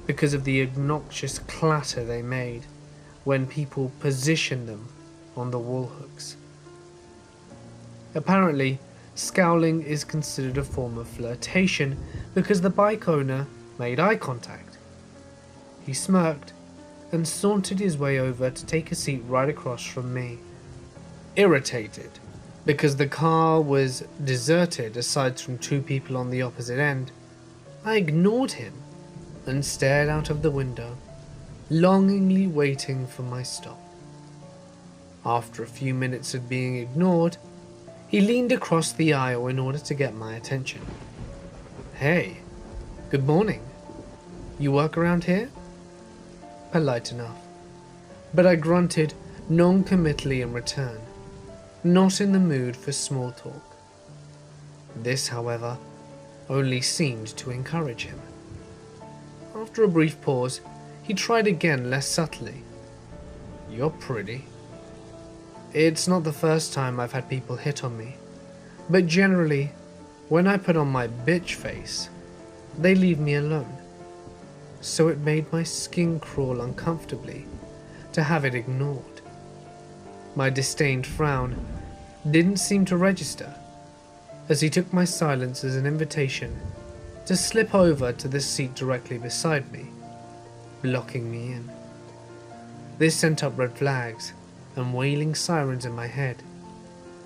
because of the obnoxious clatter they made when people positioned them on the wall hooks. Apparently, scowling is considered a form of flirtation because the bike owner made eye contact. He smirked and sauntered his way over to take a seat right across from me. Irritated because the car was deserted aside from two people on the opposite end, I ignored him and stared out of the window, longingly waiting for my stop. After a few minutes of being ignored, he leaned across the aisle in order to get my attention. "Hey, good morning. You work around here?" Polite enough, but I grunted non-committally in return, not in the mood for small talk. This, however, only seemed to encourage him. After a brief pause, he tried again less subtly. "You're pretty." It's not the first time I've had people hit on me, but generally, when I put on my bitch face, they leave me alone. So it made my skin crawl uncomfortably to have it ignored. My disdained frown didn't seem to register, as he took my silence as an invitation to slip over to the seat directly beside me. blocking me in. This sent up red flags and wailing sirens in my head,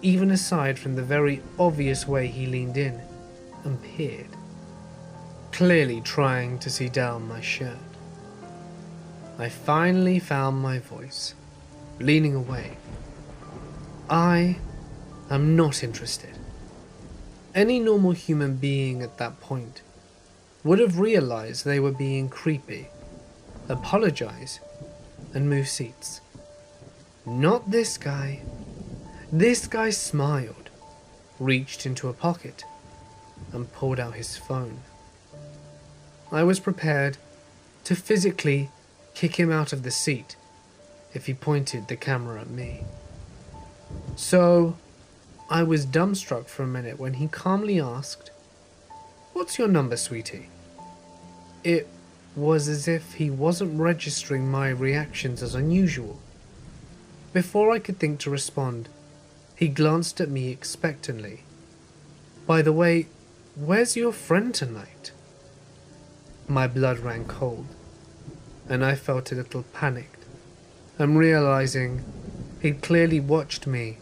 even aside from the very obvious way he leaned in and peered, clearly trying to see down my shirt. I finally found my voice, leaning away. I am not interested. Any normal human being at that point would have realized they were being creepy, apologize, and move seats. Not this guy. This guy smiled, reached into a pocket, and pulled out his phone. I was prepared to physically kick him out of the seat if he pointed the camera at me. So I was dumbstruck for a minute when he calmly asked, "What's your number, sweetie?" It was as if he wasn't registering my reactions as unusual. Before I could think to respond, he glanced at me expectantly. "By the way, where's your friend tonight?" My blood ran cold, and I felt a little panicked. I'm realizing he'd clearly watched me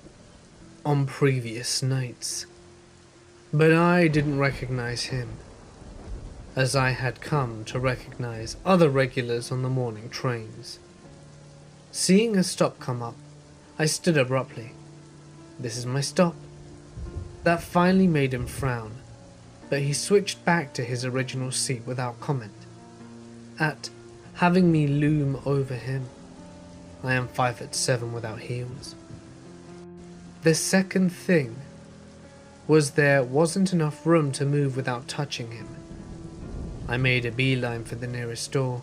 on previous nights. But I didn't recognize him, as I had come to recognize other regulars on the morning trains. Seeing a stop come up, I stood abruptly. "This is my stop." That finally made him frown, but he switched back to his original seat without comment. At having me loom over him, I am 5'7" without heels. The second thing was there wasn't enough room to move without touching him. I made a beeline for the nearest door,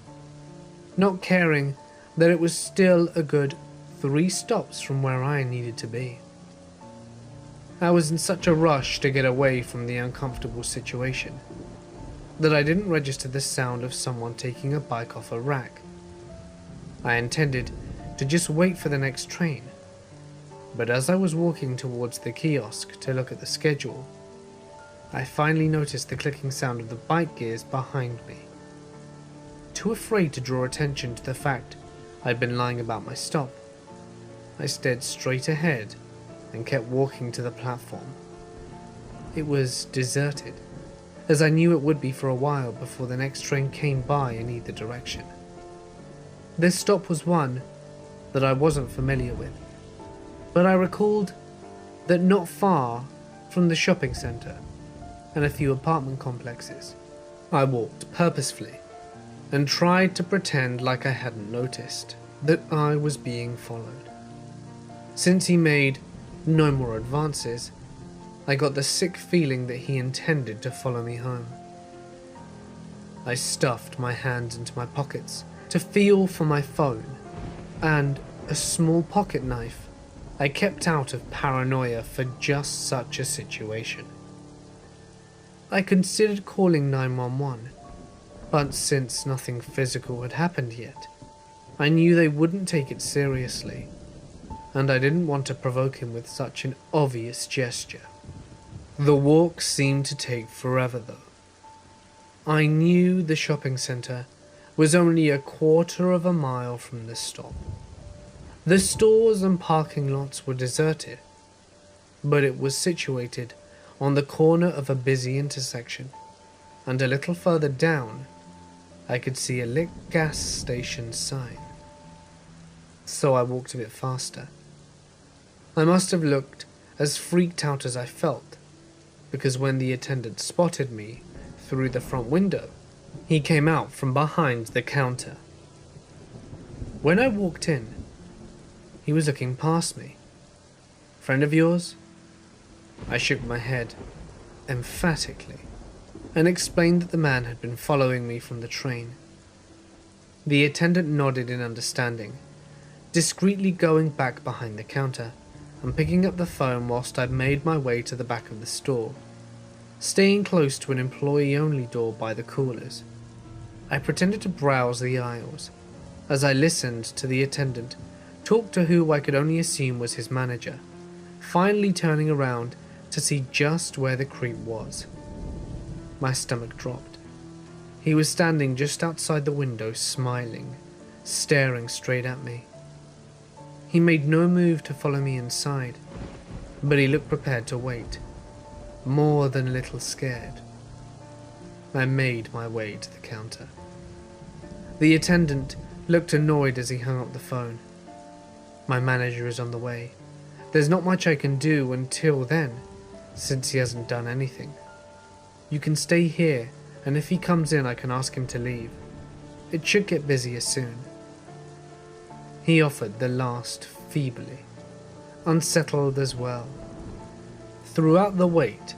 not caring that it was still a good 3 stops from where I needed to be. I was in such a rush to get away from the uncomfortable situation that I didn't register the sound of someone taking a bike off a rack. I intended to just wait for the next train, but as I was walking towards the kiosk to look at the schedule, I finally noticed the clicking sound of the bike gears behind me. Too afraid to draw attention to the fact I'd been lying about my stop, I stared straight ahead and kept walking to the platform. It was deserted, as I knew it would be for a while before the next train came by in either direction. This stop was one that I wasn't familiar with, but I recalled that not far from the shopping centre and a few apartment complexes, I walked purposefully and tried to pretend like I hadn't noticed that I was being followed. Since he made no more advances, I got the sick feeling that he intended to follow me home. I stuffed my hands into my pockets to feel for my phone and a small pocket knife I kept out of paranoia for just such a situation. I considered calling 911, but since nothing physical had happened yet, I knew they wouldn't take it seriously, and I didn't want to provoke him with such an obvious gesture. The walk seemed to take forever though. I knew the shopping centre was only a quarter of a mile from the stop. The stores and parking lots were deserted, but it was situated on the corner of a busy intersection, and a little further down I could see a lit gas station sign. So I walked a bit faster. I must have looked as freaked out as I felt, because when the attendant spotted me through the front window, he came out from behind the counter. When I walked in, he was looking past me. "Friend of yours?" I shook my head emphatically and explained that the man had been following me from the train. The attendant nodded in understanding, discreetly going back behind the counter and picking up the phone whilst I made my way to the back of the store, staying close to an employee-only door by the coolers. I pretended to browse the aisles as I listened to the attendant talk to who I could only assume was his manager, finally turning around to see just where the creep was. My stomach dropped. He was standing just outside the window, smiling, staring straight at me. He made no move to follow me inside, but he looked prepared to wait, more than a little scared. I made my way to the counter. The attendant looked annoyed as he hung up the phone. My manager is on the way. There's not much I can do until then, since he hasn't done anything. You can stay here, and if he comes in I can ask him to leave. It should get busier soon. He offered the last feebly, unsettled as well. Throughout the wait,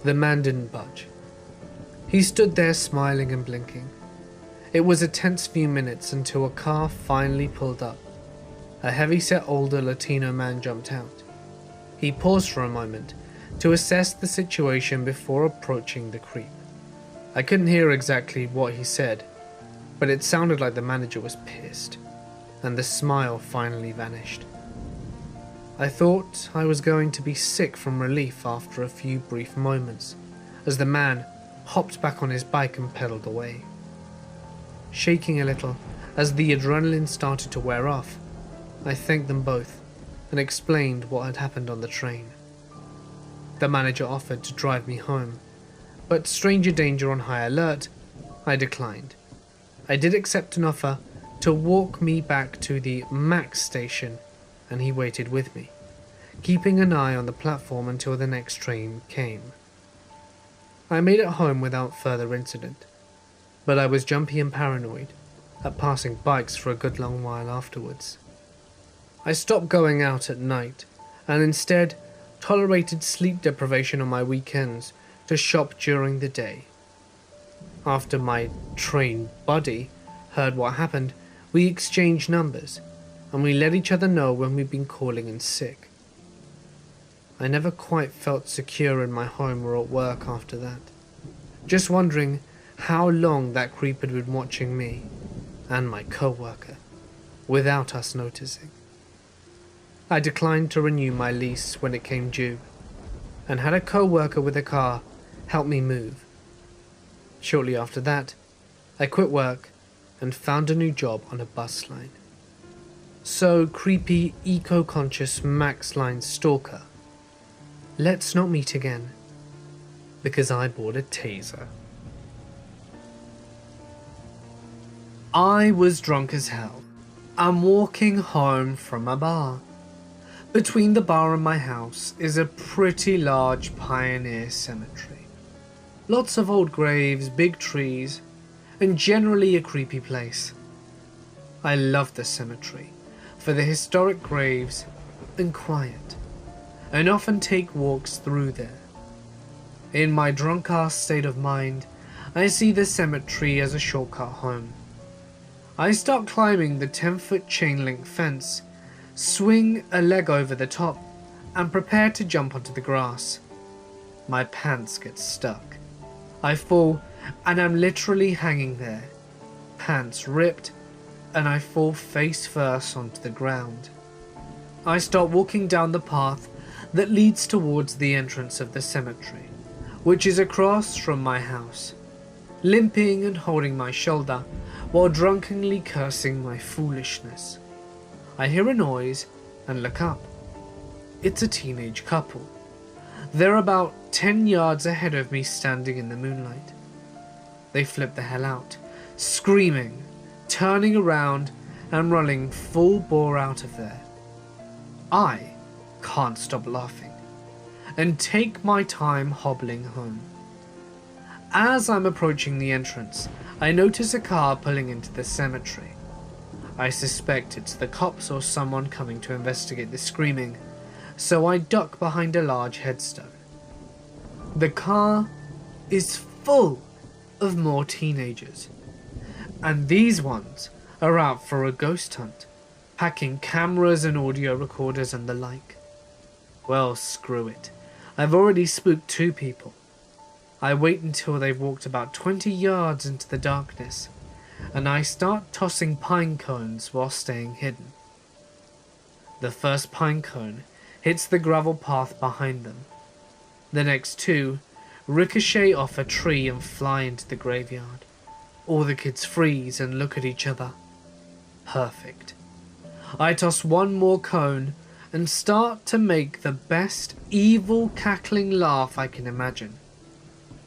the man didn't budge. He stood there smiling and blinking. It was a tense few minutes until a car finally pulled up. A heavy-set older Latino man jumped out. He paused for a moment to assess the situation before approaching the creep. I couldn't hear exactly what he said, but it sounded like the manager was pissed, and the smile finally vanished. I thought I was going to be sick from relief after a few brief moments, as the man hopped back on his bike and pedaled away. Shaking a little as the adrenaline started to wear off, I thanked them both and explained what had happened on the train. The manager offered to drive me home, but stranger danger on high alert, I declined. I did accept an offer to walk me back to the Max station, and he waited with me, keeping an eye on the platform until the next train came. I made it home without further incident, but I was jumpy and paranoid at passing bikes for a good long while afterwards. I stopped going out at night and instead tolerated sleep deprivation on my weekends to shop during the day. After my train buddy heard what happened, we exchanged numbers and we let each other know when we'd been calling in sick. I never quite felt secure in my home or at work after that, just wondering how long that creep had been watching me and my co-worker without us noticing. I declined to renew my lease when it came due, and had a co-worker with a car help me move. Shortly after that, I quit work and found a new job on a bus line. So, creepy, eco-conscious Max Line stalker, let's not meet again, because I bought a taser. I was drunk as hell. I'm walking home from a bar. Between the bar and my house is a pretty large pioneer cemetery. Lots of old graves, big trees, and generally a creepy place. I love the cemetery for the historic graves and quiet, and often take walks through there. In my drunk-ass state of mind, I see the cemetery as a shortcut home. I start climbing the 10-foot chain-link fence, swing a leg over the top, and prepare to jump onto the grass. My pants get stuck. I fall, and I'm literally hanging there, pants ripped, and I fall face first onto the ground. I start walking down the path that leads towards the entrance of the cemetery, which is across from my house, limping and holding my shoulder while drunkenly cursing my foolishness. I hear a noise and look up. It's a teenage couple. They're about 10 yards ahead of me standing in the moonlight. They flip the hell out, screaming, turning around and running full bore out of there. I can't stop laughing and take my time hobbling home. As I'm approaching the entrance, I notice a car pulling into the cemetery. I suspect it's the cops or someone coming to investigate the screaming, so I duck behind a large headstone. The car is full of more teenagers, and these ones are out for a ghost hunt, packing cameras and audio recorders and the like. Well, screw it. I've already spooked 2 people. I wait until they've walked about 20 yards into the darkness, and I start tossing pine cones while staying hidden. The first pine cone hits the gravel path behind them. The next 2 ricochet off a tree and fly into the graveyard. All the kids freeze and look at each other. Perfect. I toss one more cone and start to make the best evil cackling laugh I can imagine.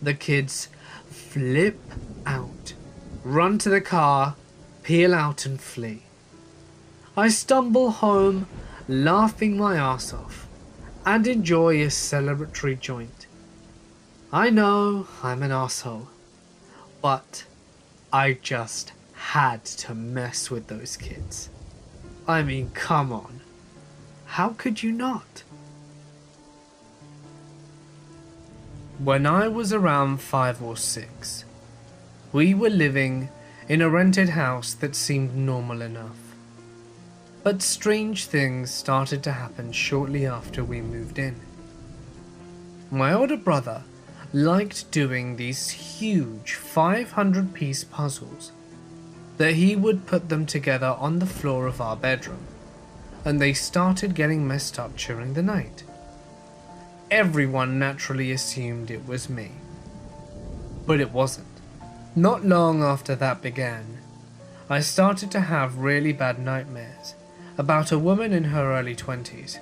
The kids flip out, run to the car, peel out and flee. I stumble home, laughing my ass off, and enjoy a celebratory joint. I know I'm an asshole, but I just had to mess with those kids. I mean, come on. How could you not? When I was around 5 or 6, we were living in a rented house that seemed normal enough. But strange things started to happen shortly after we moved in. My older brother liked doing these huge 500-piece puzzles that he would put them together on the floor of our bedroom, and they started getting messed up during the night. Everyone naturally assumed it was me, but it wasn't. Not long after that began, I started to have really bad nightmares about a woman in her early 20s.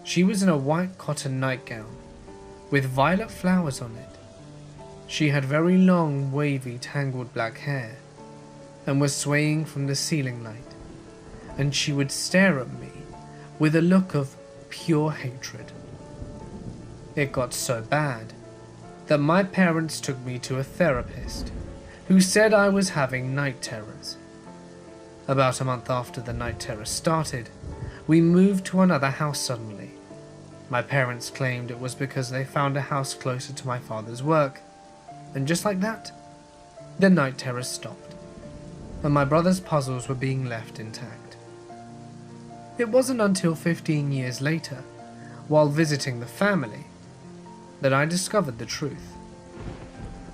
She was in a white cotton nightgown with violet flowers on it. She had very long, wavy, tangled black hair and was swaying from the ceiling light, and she would stare at me with a look of pure hatred. It got so bad that my parents took me to a therapist who said I was having night terrors. About a month after the night terrors started, we moved to another house suddenly. My parents claimed it was because they found a house closer to my father's work, and just like that, the night terrors stopped, and my brother's puzzles were being left intact. It wasn't until 15 years later, while visiting the family, that I discovered the truth.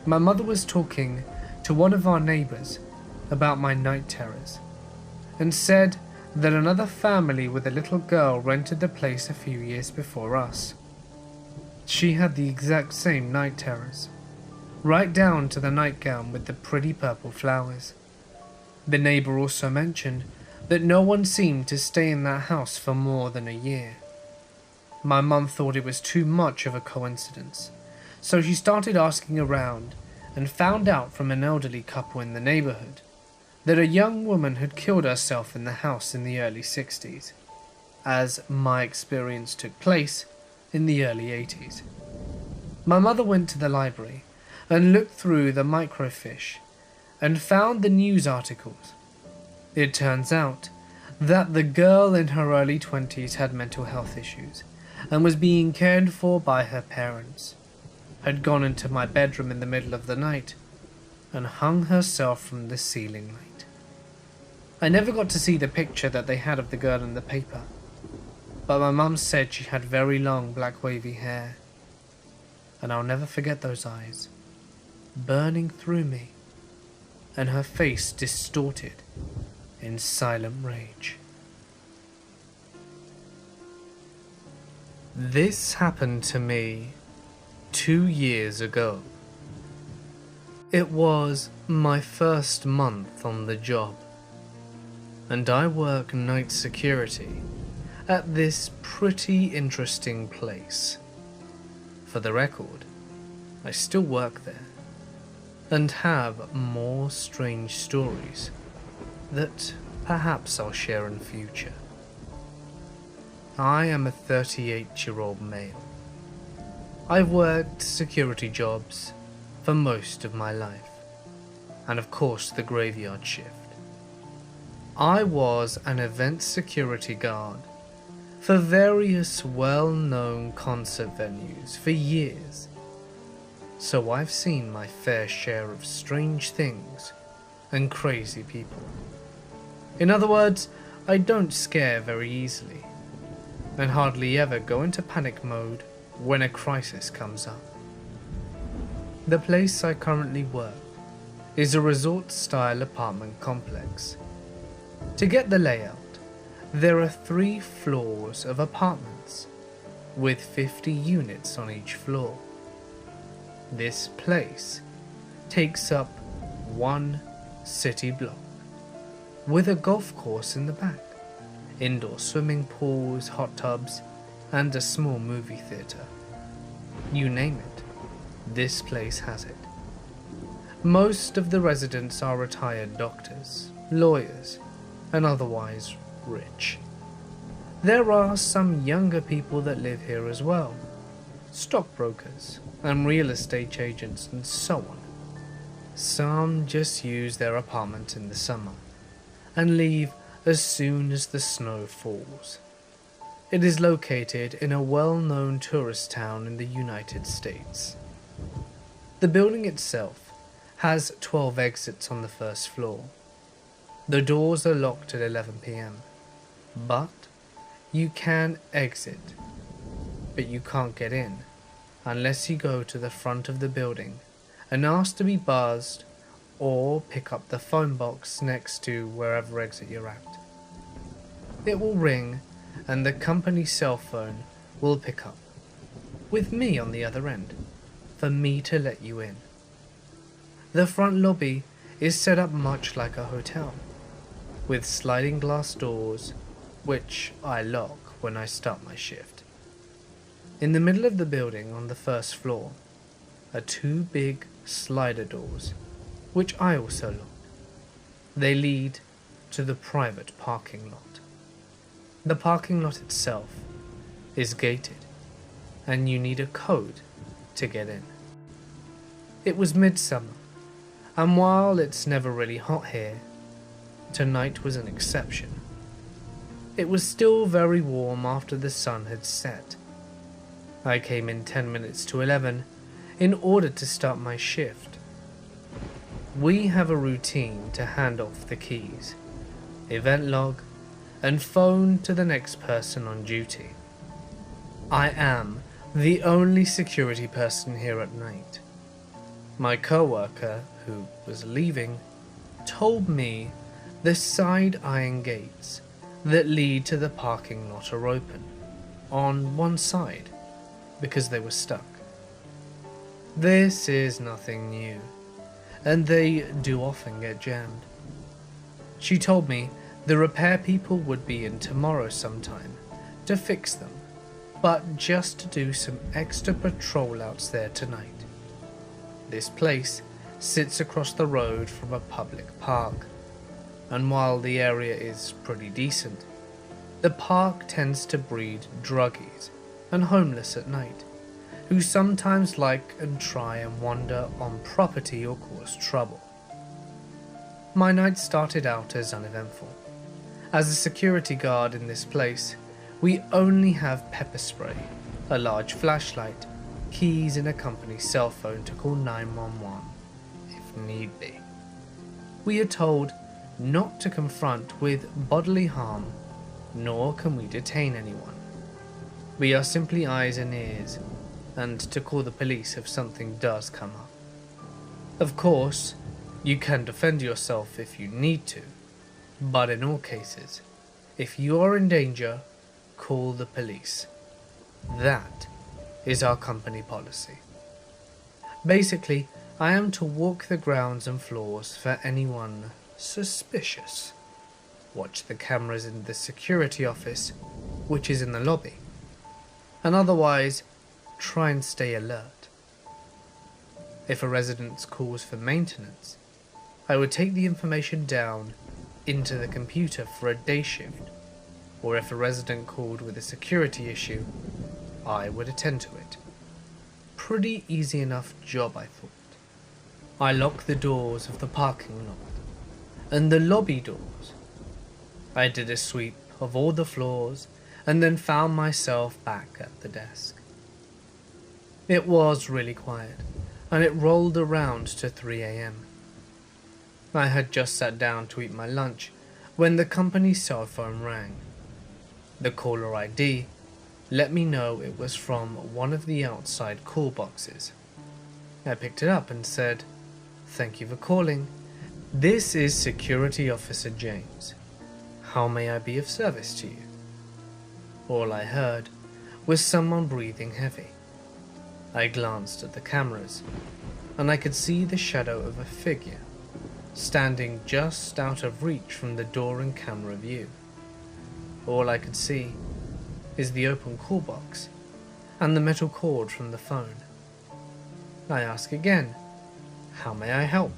My mother was talking to one of our neighbors about my night terrors, and said that another family with a little girl rented the place a few years before us. She had the exact same night terrors, right down to the nightgown with the pretty purple flowers. The neighbor also mentioned that no one seemed to stay in that house for more than a year. My mum thought it was too much of a coincidence, so she started asking around and found out from an elderly couple in the neighborhood that a young woman had killed herself in the house in the early 60s, as my experience took place in the early 80s. My mother went to the library and looked through the microfiche and found the news articles. It turns out that the girl in her early 20s had mental health issues and was being cared for by her parents, had gone into my bedroom in the middle of the night and hung herself from the ceiling light. I never got to see the picture that they had of the girl in the paper, but my mum said she had very long black wavy hair, and I'll never forget those eyes burning through me and her face distorted in silent rage. This happened to me 2 years ago. It was my first month on the job, and I work night security at this pretty interesting place. For the record, I still work there, and have more strange stories that perhaps I'll share in future. I am a 38-year-old male. I've worked security jobs for most of my life, and of course the graveyard shift. I was an event security guard for various well-known concert venues for years, so I've seen my fair share of strange things and crazy people. In other words, I don't scare very easily, and hardly ever go into panic mode when a crisis comes up. The place I currently work is a resort-style apartment complex. To get the layout, there are 3 floors of apartments, with 50 units on each floor. This place takes up one city block, with a golf course in the back, indoor swimming pools, hot tubs, and a small movie theatre. You name it, this place has it. Most of the residents are retired doctors, lawyers, and otherwise rich. There are some younger people that live here as well, stockbrokers and real estate agents and so on. Some just use their apartment in the summer and leave as soon as the snow falls. It is located in a well-known tourist town in the United States. The building itself has 12 exits on the first floor. The doors are locked at 11 p.m, but you can exit, but you can't get in unless you go to the front of the building and ask to be buzzed or pick up the phone box next to wherever exit you're at. It will ring and the company cell phone will pick up, with me on the other end, for me to let you in. The front lobby is set up much like a hotel, with sliding glass doors, which I lock when I start my shift. In the middle of the building on the first floor are two big slider doors, which I also lock. They lead to the private parking lot. The parking lot itself is gated, and you need a code to get in. It was midsummer, and while it's never really hot here, tonight was an exception. It was still very warm after the sun had set. I came in 10 minutes to 11 in order to start my shift. We have a routine to hand off the keys, event log, and phone to the next person on duty. I am the only security person here at night. My co-worker, who was leaving, told me the side iron gates that lead to the parking lot are open on one side because they were stuck. This is nothing new, and they do often get jammed. She told me the repair people would be in tomorrow sometime to fix them, but just to do some extra patrol outs there tonight. This place sits across the road from a public park, and while the area is pretty decent, the park tends to breed druggies and homeless at night, who sometimes like and try and wander on property or cause trouble. My night started out as uneventful. As a security guard in this place, we only have pepper spray, a large flashlight, keys and a company cell phone to call 911 if need be. We are told not to confront with bodily harm, nor can we detain anyone. We are simply eyes and ears, and to call the police if something does come up. Of course, you can defend yourself if you need to, but in all cases, if you are in danger, call the police. That is our company policy. Basically, I am to walk the grounds and floors for anyone suspicious. Watch the cameras in the security office, which is in the lobby, and otherwise try and stay alert. If a resident calls for maintenance, I would take the information down into the computer for a day shift, or if a resident called with a security issue, I would attend to it. Pretty easy enough job, I thought. I locked the doors of the parking lot and the lobby doors. I did a sweep of all the floors and then found myself back at the desk. It was really quiet, and it rolled around to 3 a.m. I had just sat down to eat my lunch when the company's cell phone rang. The caller ID let me know it was from one of the outside call boxes. I picked it up and said, "Thank you for calling. This is Security Officer James. How may I be of service to you?" All I heard was someone breathing heavy. I glanced at the cameras, and I could see the shadow of a figure standing just out of reach from the door and camera view. All I could see is the open call box and the metal cord from the phone. I ask again, "How may I help?"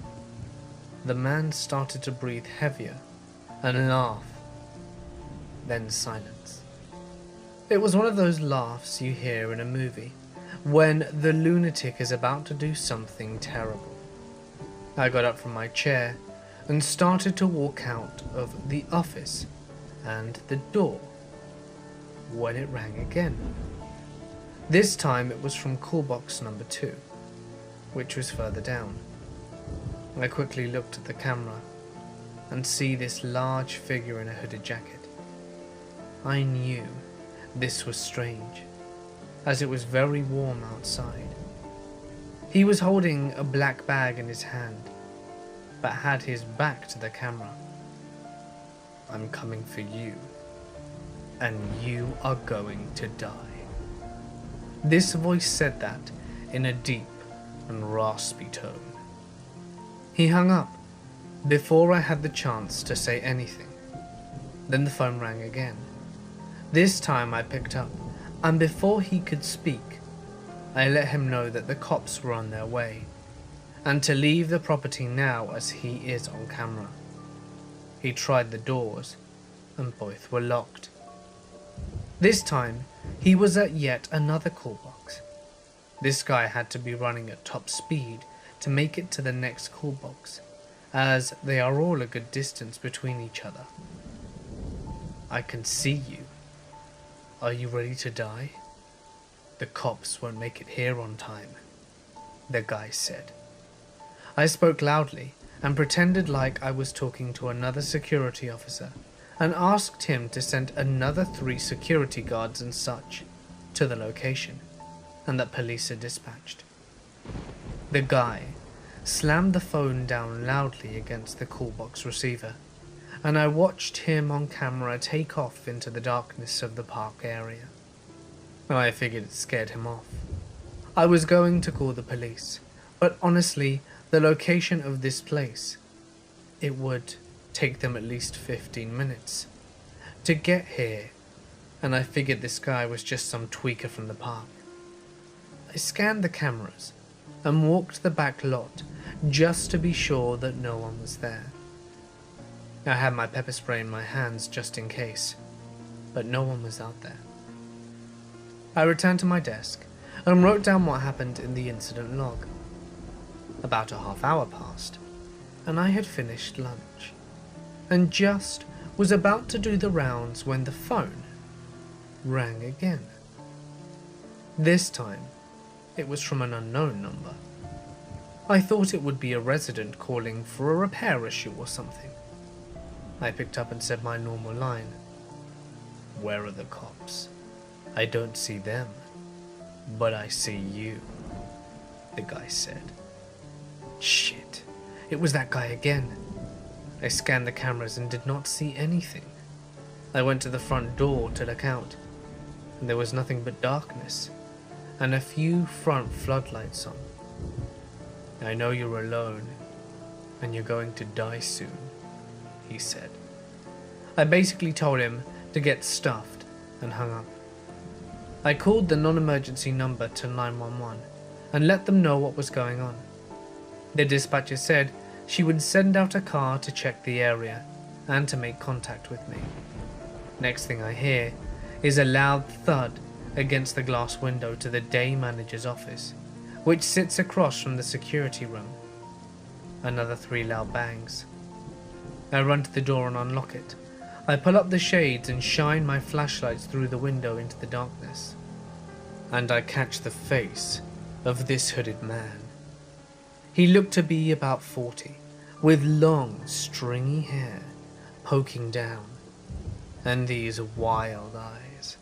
The man started to breathe heavier and laugh. Then silence. It was one of those laughs you hear in a movie when the lunatic is about to do something terrible. I got up from my chair and started to walk out of the office and the door when it rang again. This time it was from call box number 2, which was further down. I quickly looked at the camera and see this large figure in a hooded jacket. I knew this was strange, as it was very warm outside. He was holding a black bag in his hand, but had his back to the camera. "I'm coming for you, and you are going to die." This voice said that in a deep and raspy tone. He hung up before I had the chance to say anything. Then the phone rang again. This time I picked up, and before he could speak, I let him know that the cops were on their way, and to leave the property now as he is on camera. He tried the doors, and both were locked. This time, he was at yet another call box. This guy had to be running at top speed to make it to the next call box, as they are all a good distance between each other. "I can see you. Are you ready to die? The cops won't make it here on time," the guy said. I spoke loudly and pretended like I was talking to another security officer and asked him to send another 3 security guards and such to the location, and that police are dispatched. The guy slammed the phone down loudly against the call box receiver, and I watched him on camera take off into the darkness of the park area. I figured it scared him off. I was going to call the police, but honestly, the location of this place, it would take them at least 15 minutes to get here, and I figured this guy was just some tweaker from the park. I scanned the cameras and walked the back lot just to be sure that no one was there. I had my pepper spray in my hands just in case, but no one was out there. I returned to my desk and wrote down what happened in the incident log. About a half hour passed, and I had finished lunch, and just was about to do the rounds when the phone rang again. This time, it was from an unknown number. I thought it would be a resident calling for a repair issue or something. I picked up and said my normal line. "Where are the cops? I don't see them, but I see you," the guy said. Shit, it was that guy again. I scanned the cameras and did not see anything. I went to the front door to look out, and there was nothing but darkness, and a few front floodlights on. "I know you're alone, and you're going to die soon," he said. I basically told him to get stuffed and hung up. I called the non-emergency number to 911 and let them know what was going on. The dispatcher said she would send out a car to check the area and to make contact with me. Next thing I hear is a loud thud against the glass window to the day manager's office, which sits across from the security room. Another 3 loud bangs. I run to the door and unlock it. I pull up the shades and shine my flashlights through the window into the darkness. And I catch the face of this hooded man. He looked to be about 40, with long, stringy hair poking down, and these wild eyes.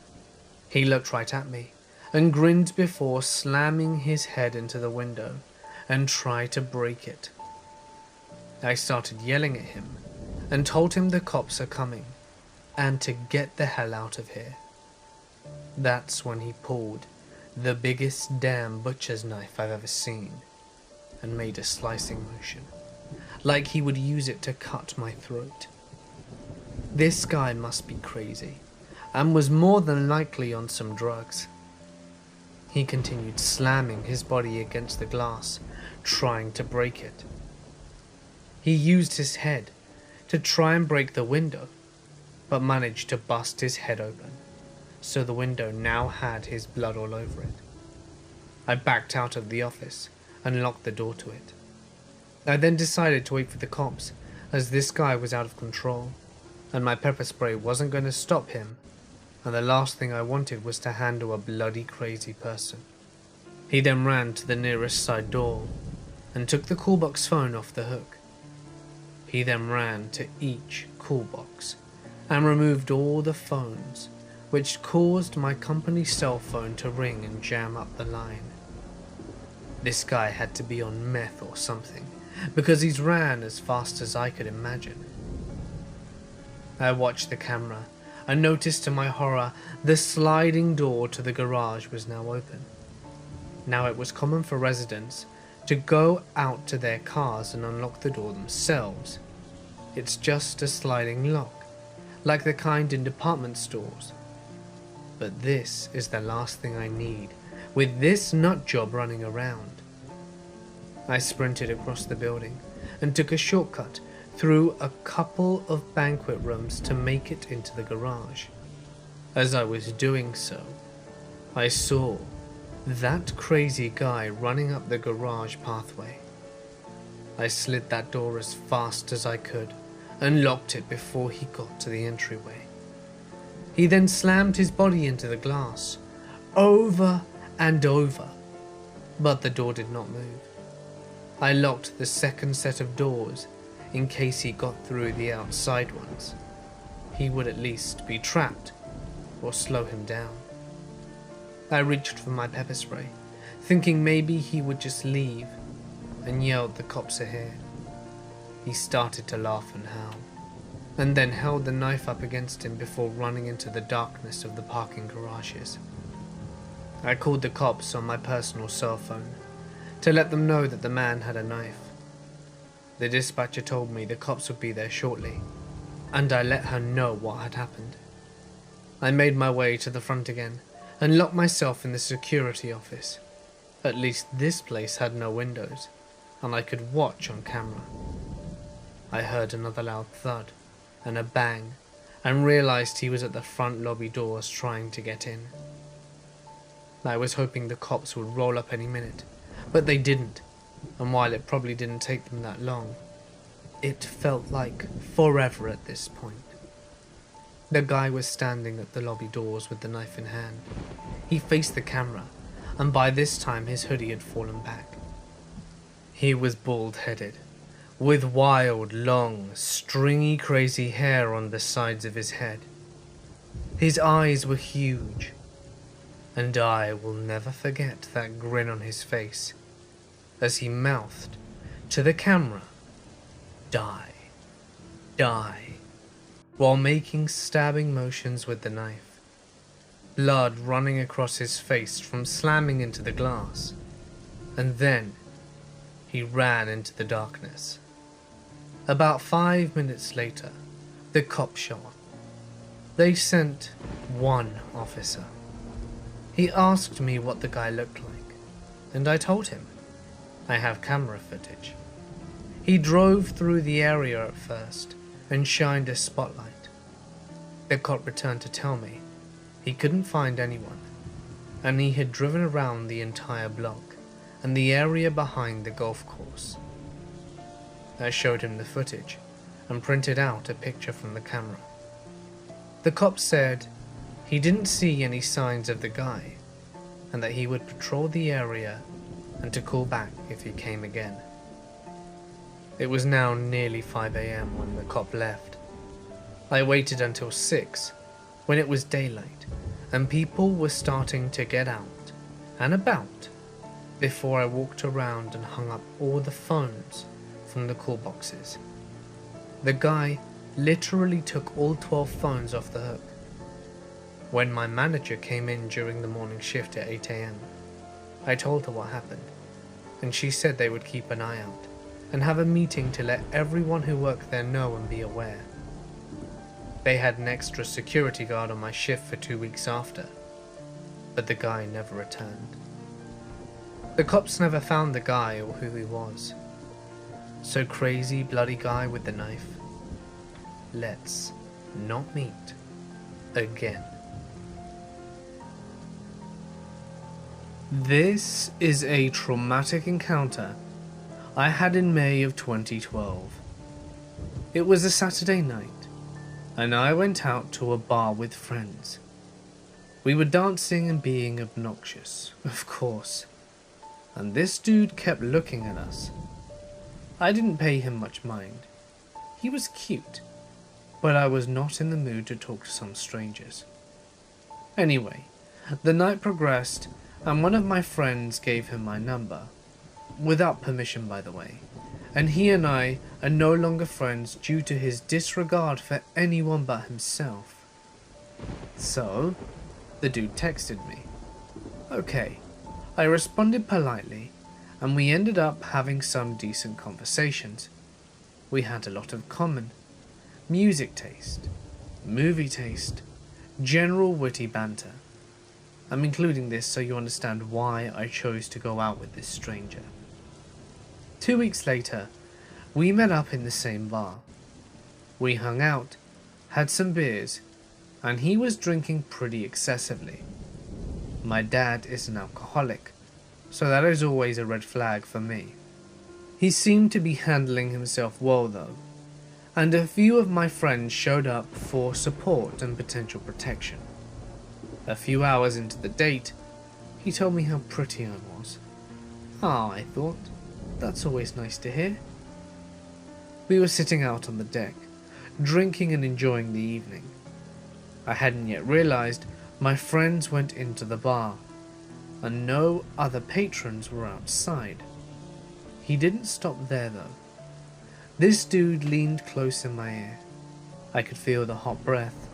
He looked right at me and grinned before slamming his head into the window and tried to break it. I started yelling at him and told him the cops are coming and to get the hell out of here. That's when he pulled the biggest damn butcher's knife I've ever seen and made a slicing motion, like he would use it to cut my throat. This guy must be crazy, and was more than likely on some drugs. He continued slamming his body against the glass, trying to break it. He used his head to try and break the window, but managed to bust his head open, so the window now had his blood all over it. I backed out of the office and locked the door to it. I then decided to wait for the cops, as this guy was out of control, and my pepper spray wasn't going to stop him, and the last thing I wanted was to handle a bloody crazy person. He then ran to the nearest side door and took the call box phone off the hook. He then ran to each call box and removed all the phones, which caused my company cell phone to ring and jam up the line. This guy had to be on meth or something, because he's ran as fast as I could imagine. I watched the camera and noticed to my horror the sliding door to the garage was now open. Now it was common for residents to go out to their cars and unlock the door themselves. It's just a sliding lock, like the kind in department stores. But this is the last thing I need, with this nut job running around. I sprinted across the building and took a shortcut through a couple of banquet rooms to make it into the garage. As I was doing so, I saw that crazy guy running up the garage pathway. I slid that door as fast as I could and locked it before he got to the entryway. He then slammed his body into the glass, over and over, but the door did not move. I locked the second set of doors in case he got through the outside ones. He would at least be trapped or slow him down. I reached for my pepper spray, thinking maybe he would just leave, and yelled, "The cops are here." He started to laugh and howl, and then held the knife up against him before running into the darkness of the parking garages. I called the cops on my personal cell phone to let them know that the man had a knife. The dispatcher told me the cops would be there shortly, and I let her know what had happened. I made my way to the front again and locked myself in the security office. At least this place had no windows, and I could watch on camera. I heard another loud thud and a bang, and realized he was at the front lobby doors trying to get in. I was hoping the cops would roll up any minute, but they didn't, and while it probably didn't take them that long, it felt like forever at this point. The guy was standing at the lobby doors with the knife in hand. He faced the camera, and by this time his hoodie had fallen back. He was bald-headed, with wild, long, stringy, crazy hair on the sides of his head. His eyes were huge, and I will never forget that grin on his face as he mouthed to the camera, "Die, die," while making stabbing motions with the knife, blood running across his face from slamming into the glass, and then he ran into the darkness. About 5 minutes later, the cops showed up. They sent one officer. He asked me what the guy looked like, and I told him. I have camera footage. He drove through the area at first and shined a spotlight. The cop returned to tell me he couldn't find anyone, and he had driven around the entire block and the area behind the golf course. I showed him the footage and printed out a picture from the camera. The cop said he didn't see any signs of the guy, and that he would patrol the area and to call back if he came again. It was now nearly 5 AM when the cop left. I waited until 6, when it was daylight and people were starting to get out and about, before I walked around and hung up all the phones from the call boxes. The guy literally took all 12 phones off the hook. When my manager came in during the morning shift at 8 AM, I told her what happened, and she said they would keep an eye out and have a meeting to let everyone who worked there know and be aware. They had an extra security guard on my shift for 2 weeks after, but the guy never returned. The cops never found the guy or who he was. So crazy bloody guy with the knife. Let's not meet again. This is a traumatic encounter I had in May of 2012. It was a Saturday night, and I went out to a bar with friends. We were dancing and being obnoxious, of course, and this dude kept looking at us. I didn't pay him much mind. He was cute, but I was not in the mood to talk to some strangers. Anyway, the night progressed, and one of my friends gave him my number, without permission by the way, and he and I are no longer friends due to his disregard for anyone but himself. So, the dude texted me. Okay, I responded politely, and we ended up having some decent conversations. We had a lot of common. Music taste, movie taste, general witty banter. I'm including this so you understand why I chose to go out with this stranger. 2 weeks later, we met up in the same bar. We hung out, had some beers, and he was drinking pretty excessively. My dad is an alcoholic, so that is always a red flag for me. He seemed to be handling himself well though, and a few of my friends showed up for support and potential protection. A few hours into the date, he told me how pretty I was. Ah, I thought, that's always nice to hear. We were sitting out on the deck, drinking and enjoying the evening. I hadn't yet realized my friends went into the bar, and no other patrons were outside. He didn't stop there though. This dude leaned close in my ear. I could feel the hot breath,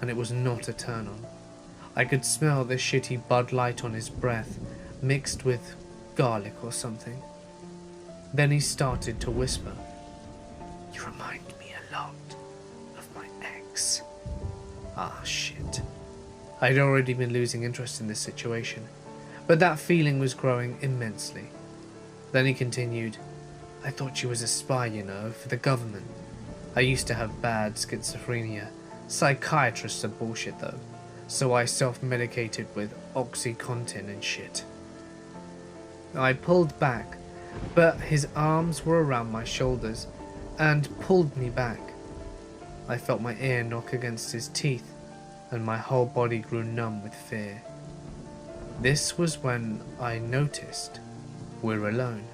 and it was not a turn on. I could smell the shitty Bud Light on his breath, mixed with garlic or something. Then he started to whisper, "You remind me a lot of my ex." Ah, shit. I'd already been losing interest in this situation, but that feeling was growing immensely. Then he continued, "I thought she was a spy, you know, for the government. I used to have bad schizophrenia. Psychiatrists are bullshit though, so I self-medicated with OxyContin and shit." I pulled back, but his arms were around my shoulders and pulled me back. I felt my ear knock against his teeth, and my whole body grew numb with fear. This was when I noticed we're alone.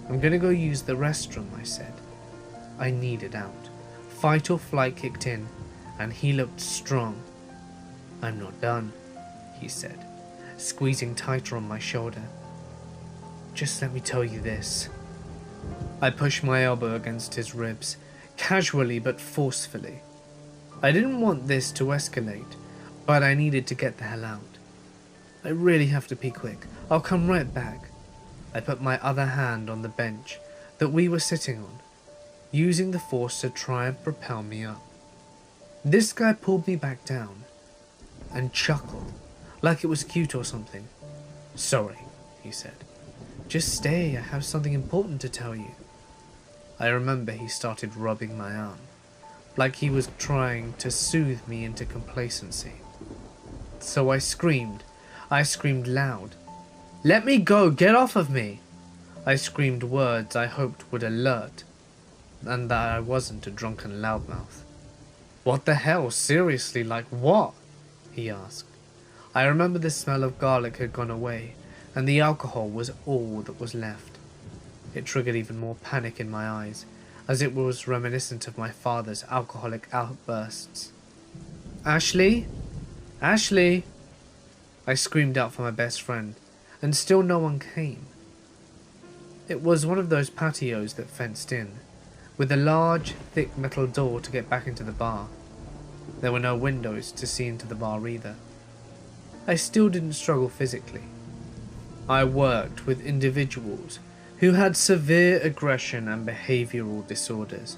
"I'm gonna go use the restroom," I said. I needed out. Fight or flight kicked in, and he looked strong. "I'm not done," he said, squeezing tighter on my shoulder. "Just let me tell you this." I pushed my elbow against his ribs, casually but forcefully. I didn't want this to escalate, but I needed to get the hell out. "I really have to pee quick. I'll come right back." I put my other hand on the bench that we were sitting on, using the force to try and propel me up. This guy pulled me back down and chuckled, like it was cute or something. "Sorry," he said. "Just stay, I have something important to tell you." I remember he started rubbing my arm, like he was trying to soothe me into complacency. So I screamed loud. "Let me go, get off of me!" I screamed words I hoped would alert, and that I wasn't a drunken loudmouth. "What the hell, seriously, like what?" he asked. I remember the smell of garlic had gone away, and the alcohol was all that was left. It triggered even more panic in my eyes, as it was reminiscent of my father's alcoholic outbursts. "Ashley? Ashley!" I screamed out for my best friend, and still no one came. It was one of those patios that fenced in, with a large, thick metal door to get back into the bar. There were no windows to see into the bar either. I still didn't struggle physically. I worked with individuals who had severe aggression and behavioral disorders,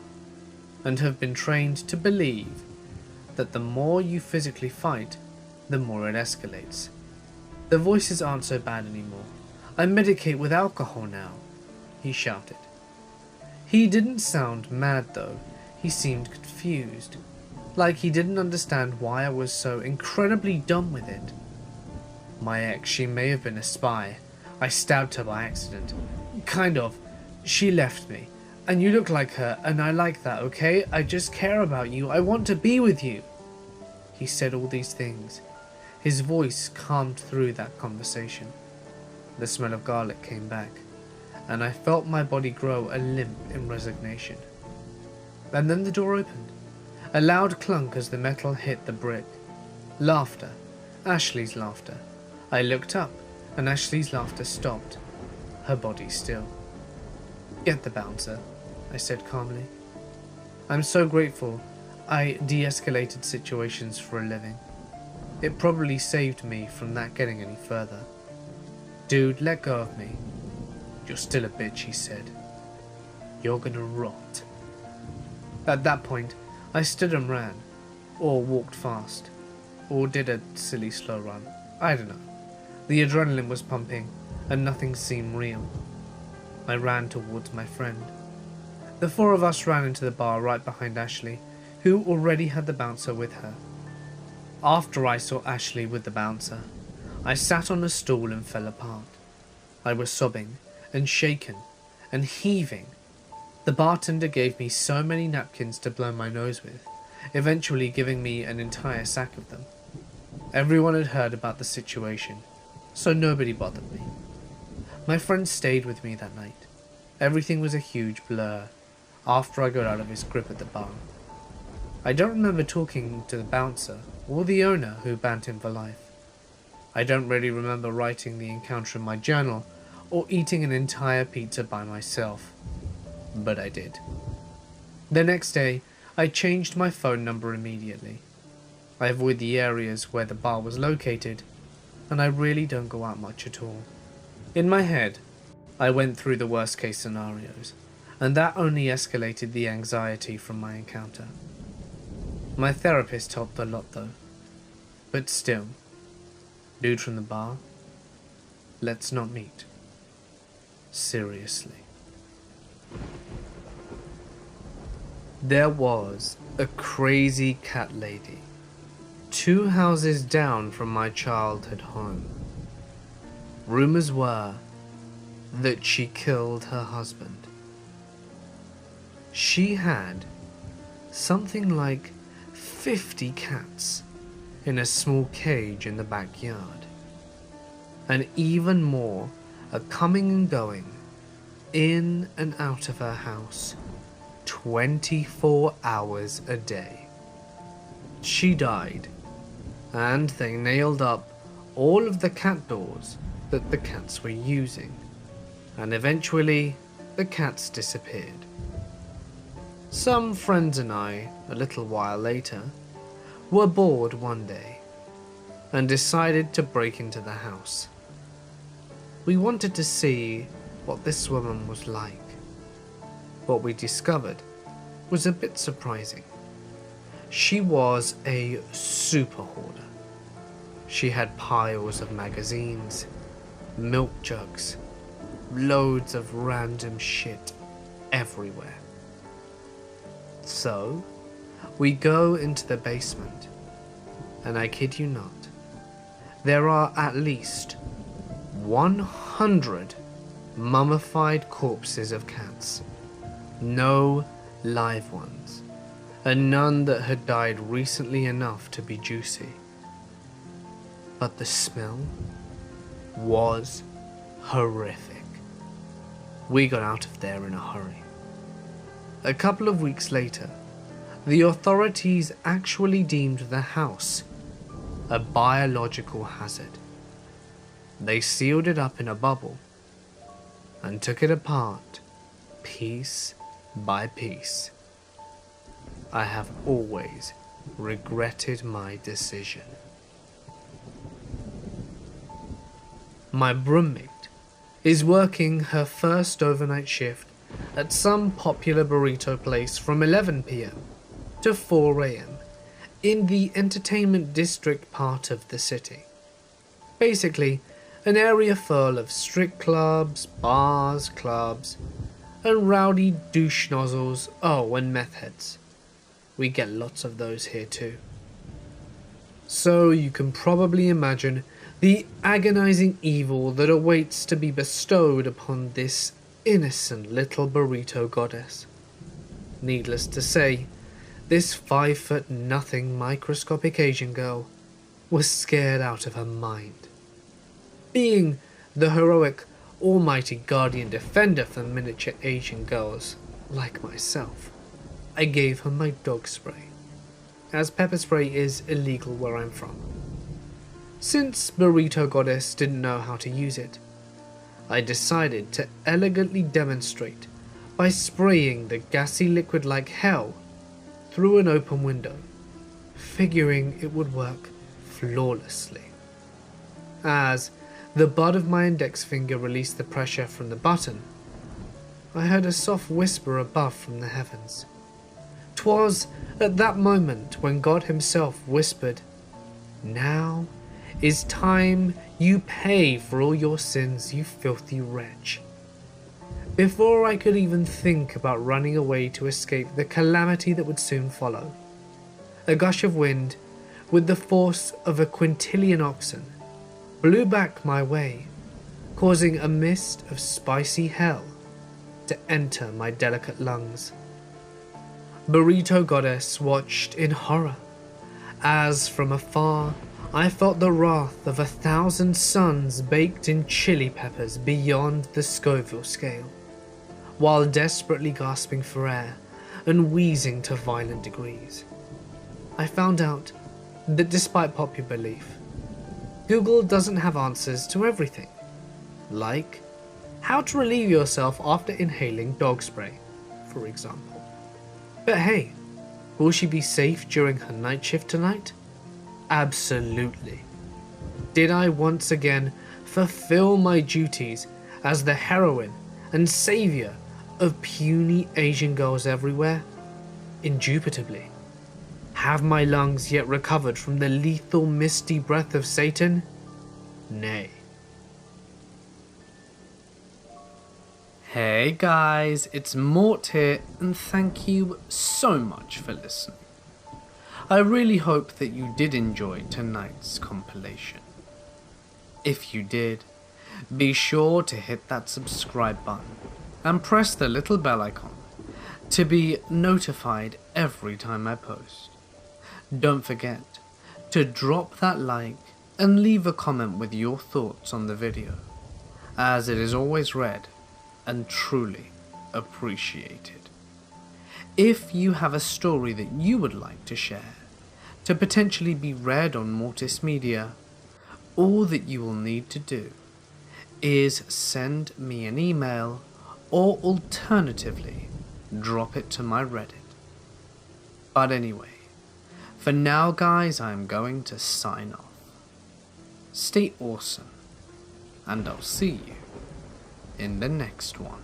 and have been trained to believe that the more you physically fight, the more it escalates. The voices aren't so bad anymore. I medicate with alcohol now, he shouted. He didn't sound mad though, he seemed confused, like he didn't understand why I was so incredibly done with it. My ex, she may have been a spy. I stabbed her by accident. Kind of. She left me. And you look like her, and I like that, okay? I just care about you. I want to be with you. He said all these things. His voice calmed through that conversation. The smell of garlic came back, and I felt my body grow a limp in resignation. And then the door opened. A loud clunk as the metal hit the brick. Laughter. Ashley's laughter. I looked up, and Ashley's laughter stopped. Her body still. Get the bouncer, I said calmly. I'm so grateful I de-escalated situations for a living. It probably saved me from that getting any further. Dude, let go of me. You're still a bitch, he said. You're gonna rot. At that point, I stood and ran, or walked fast, or did a silly slow run. I don't know. The adrenaline was pumping, and nothing seemed real. I ran towards my friend. The four of us ran into the bar right behind Ashley, who already had the bouncer with her. After I saw Ashley with the bouncer, I sat on a stool and fell apart. I was sobbing, and shaken, and heaving. The bartender gave me so many napkins to blow my nose with, eventually giving me an entire sack of them. Everyone had heard about the situation, so nobody bothered me. My friend stayed with me that night. Everything was a huge blur after I got out of his grip at the bar. I don't remember talking to the bouncer or the owner who banned him for life. I don't really remember writing the encounter in my journal or eating an entire pizza by myself, but I did. The next day, I changed my phone number immediately. I avoid the areas where the bar was located, and I really don't go out much at all. In my head, I went through the worst case scenarios, and that only escalated the anxiety from my encounter. My therapist helped a lot though, but still, dude from the bar, let's not meet. Seriously. There was a crazy cat lady 2 houses down from my childhood home. Rumors were that she killed her husband. She had something like 50 cats in a small cage in the backyard, and even more are coming and going in and out of her house 24 hours a day. She died, and they nailed up all of the cat doors that the cats were using, and eventually the cats disappeared. Some friends and I, a little while later, were bored one day and decided to break into the house. We wanted to see what this woman was like. What we discovered was a bit surprising. She was a super hoarder. She had piles of magazines, milk jugs, loads of random shit everywhere. So, we go into the basement, and I kid you not, there are at least 100 mummified corpses of cats. No live ones, and none that had died recently enough to be juicy. But the smell was horrific. We got out of there in a hurry. A couple of weeks later, the authorities actually deemed the house a biological hazard. They sealed it up in a bubble and took it apart piece by piece. I have always regretted my decision. My roommate is working her first overnight shift at some popular burrito place from 11 p.m. to 4 a.m. in the entertainment district part of the city. Basically, an area full of strip clubs, bars, clubs, and rowdy douche nozzles, and meth heads. We get lots of those here too. So you can probably imagine the agonizing evil that awaits to be bestowed upon this innocent little burrito goddess. Needless to say, this 5'0" microscopic Asian girl was scared out of her mind. Being the heroic, almighty guardian defender for miniature Asian girls like myself, I gave her my dog spray, as pepper spray is illegal where I'm from. Since Burrito Goddess didn't know how to use it, I decided to elegantly demonstrate by spraying the gassy liquid like hell through an open window, figuring it would work flawlessly. As the butt of my index finger released the pressure from the button, I heard a soft whisper above from the heavens. 'Twas at that moment when God himself whispered, "Now is time you pay for all your sins, you filthy wretch." Before I could even think about running away to escape the calamity that would soon follow, a gush of wind, with the force of a quintillion oxen, blew back my way, causing a mist of spicy hell to enter my delicate lungs. Burrito Goddess watched in horror, as from afar I felt the wrath of 1,000 suns baked in chili peppers beyond the Scoville scale, while desperately gasping for air and wheezing to violent degrees. I found out that despite popular belief, Google doesn't have answers to everything, like how to relieve yourself after inhaling dog spray, for example. But hey, will she be safe during her night shift tonight? Absolutely. Did I once again fulfill my duties as the heroine and saviour of puny Asian girls everywhere? Indubitably. Have my lungs yet recovered from the lethal misty breath of Satan? Nay. Hey guys, it's Mort here, and thank you so much for listening. I really hope that you did enjoy tonight's compilation. If you did, be sure to hit that subscribe button and press the little bell icon to be notified every time I post. Don't forget to drop that like and leave a comment with your thoughts on the video, as it is always read and truly appreciated. If you have a story that you would like to share to potentially be read on Mortis Media, all that you will need to do is send me an email, or alternatively drop it to my Reddit. But anyway, for now guys, I'm going to sign off. Stay awesome, and I'll see you in the next one.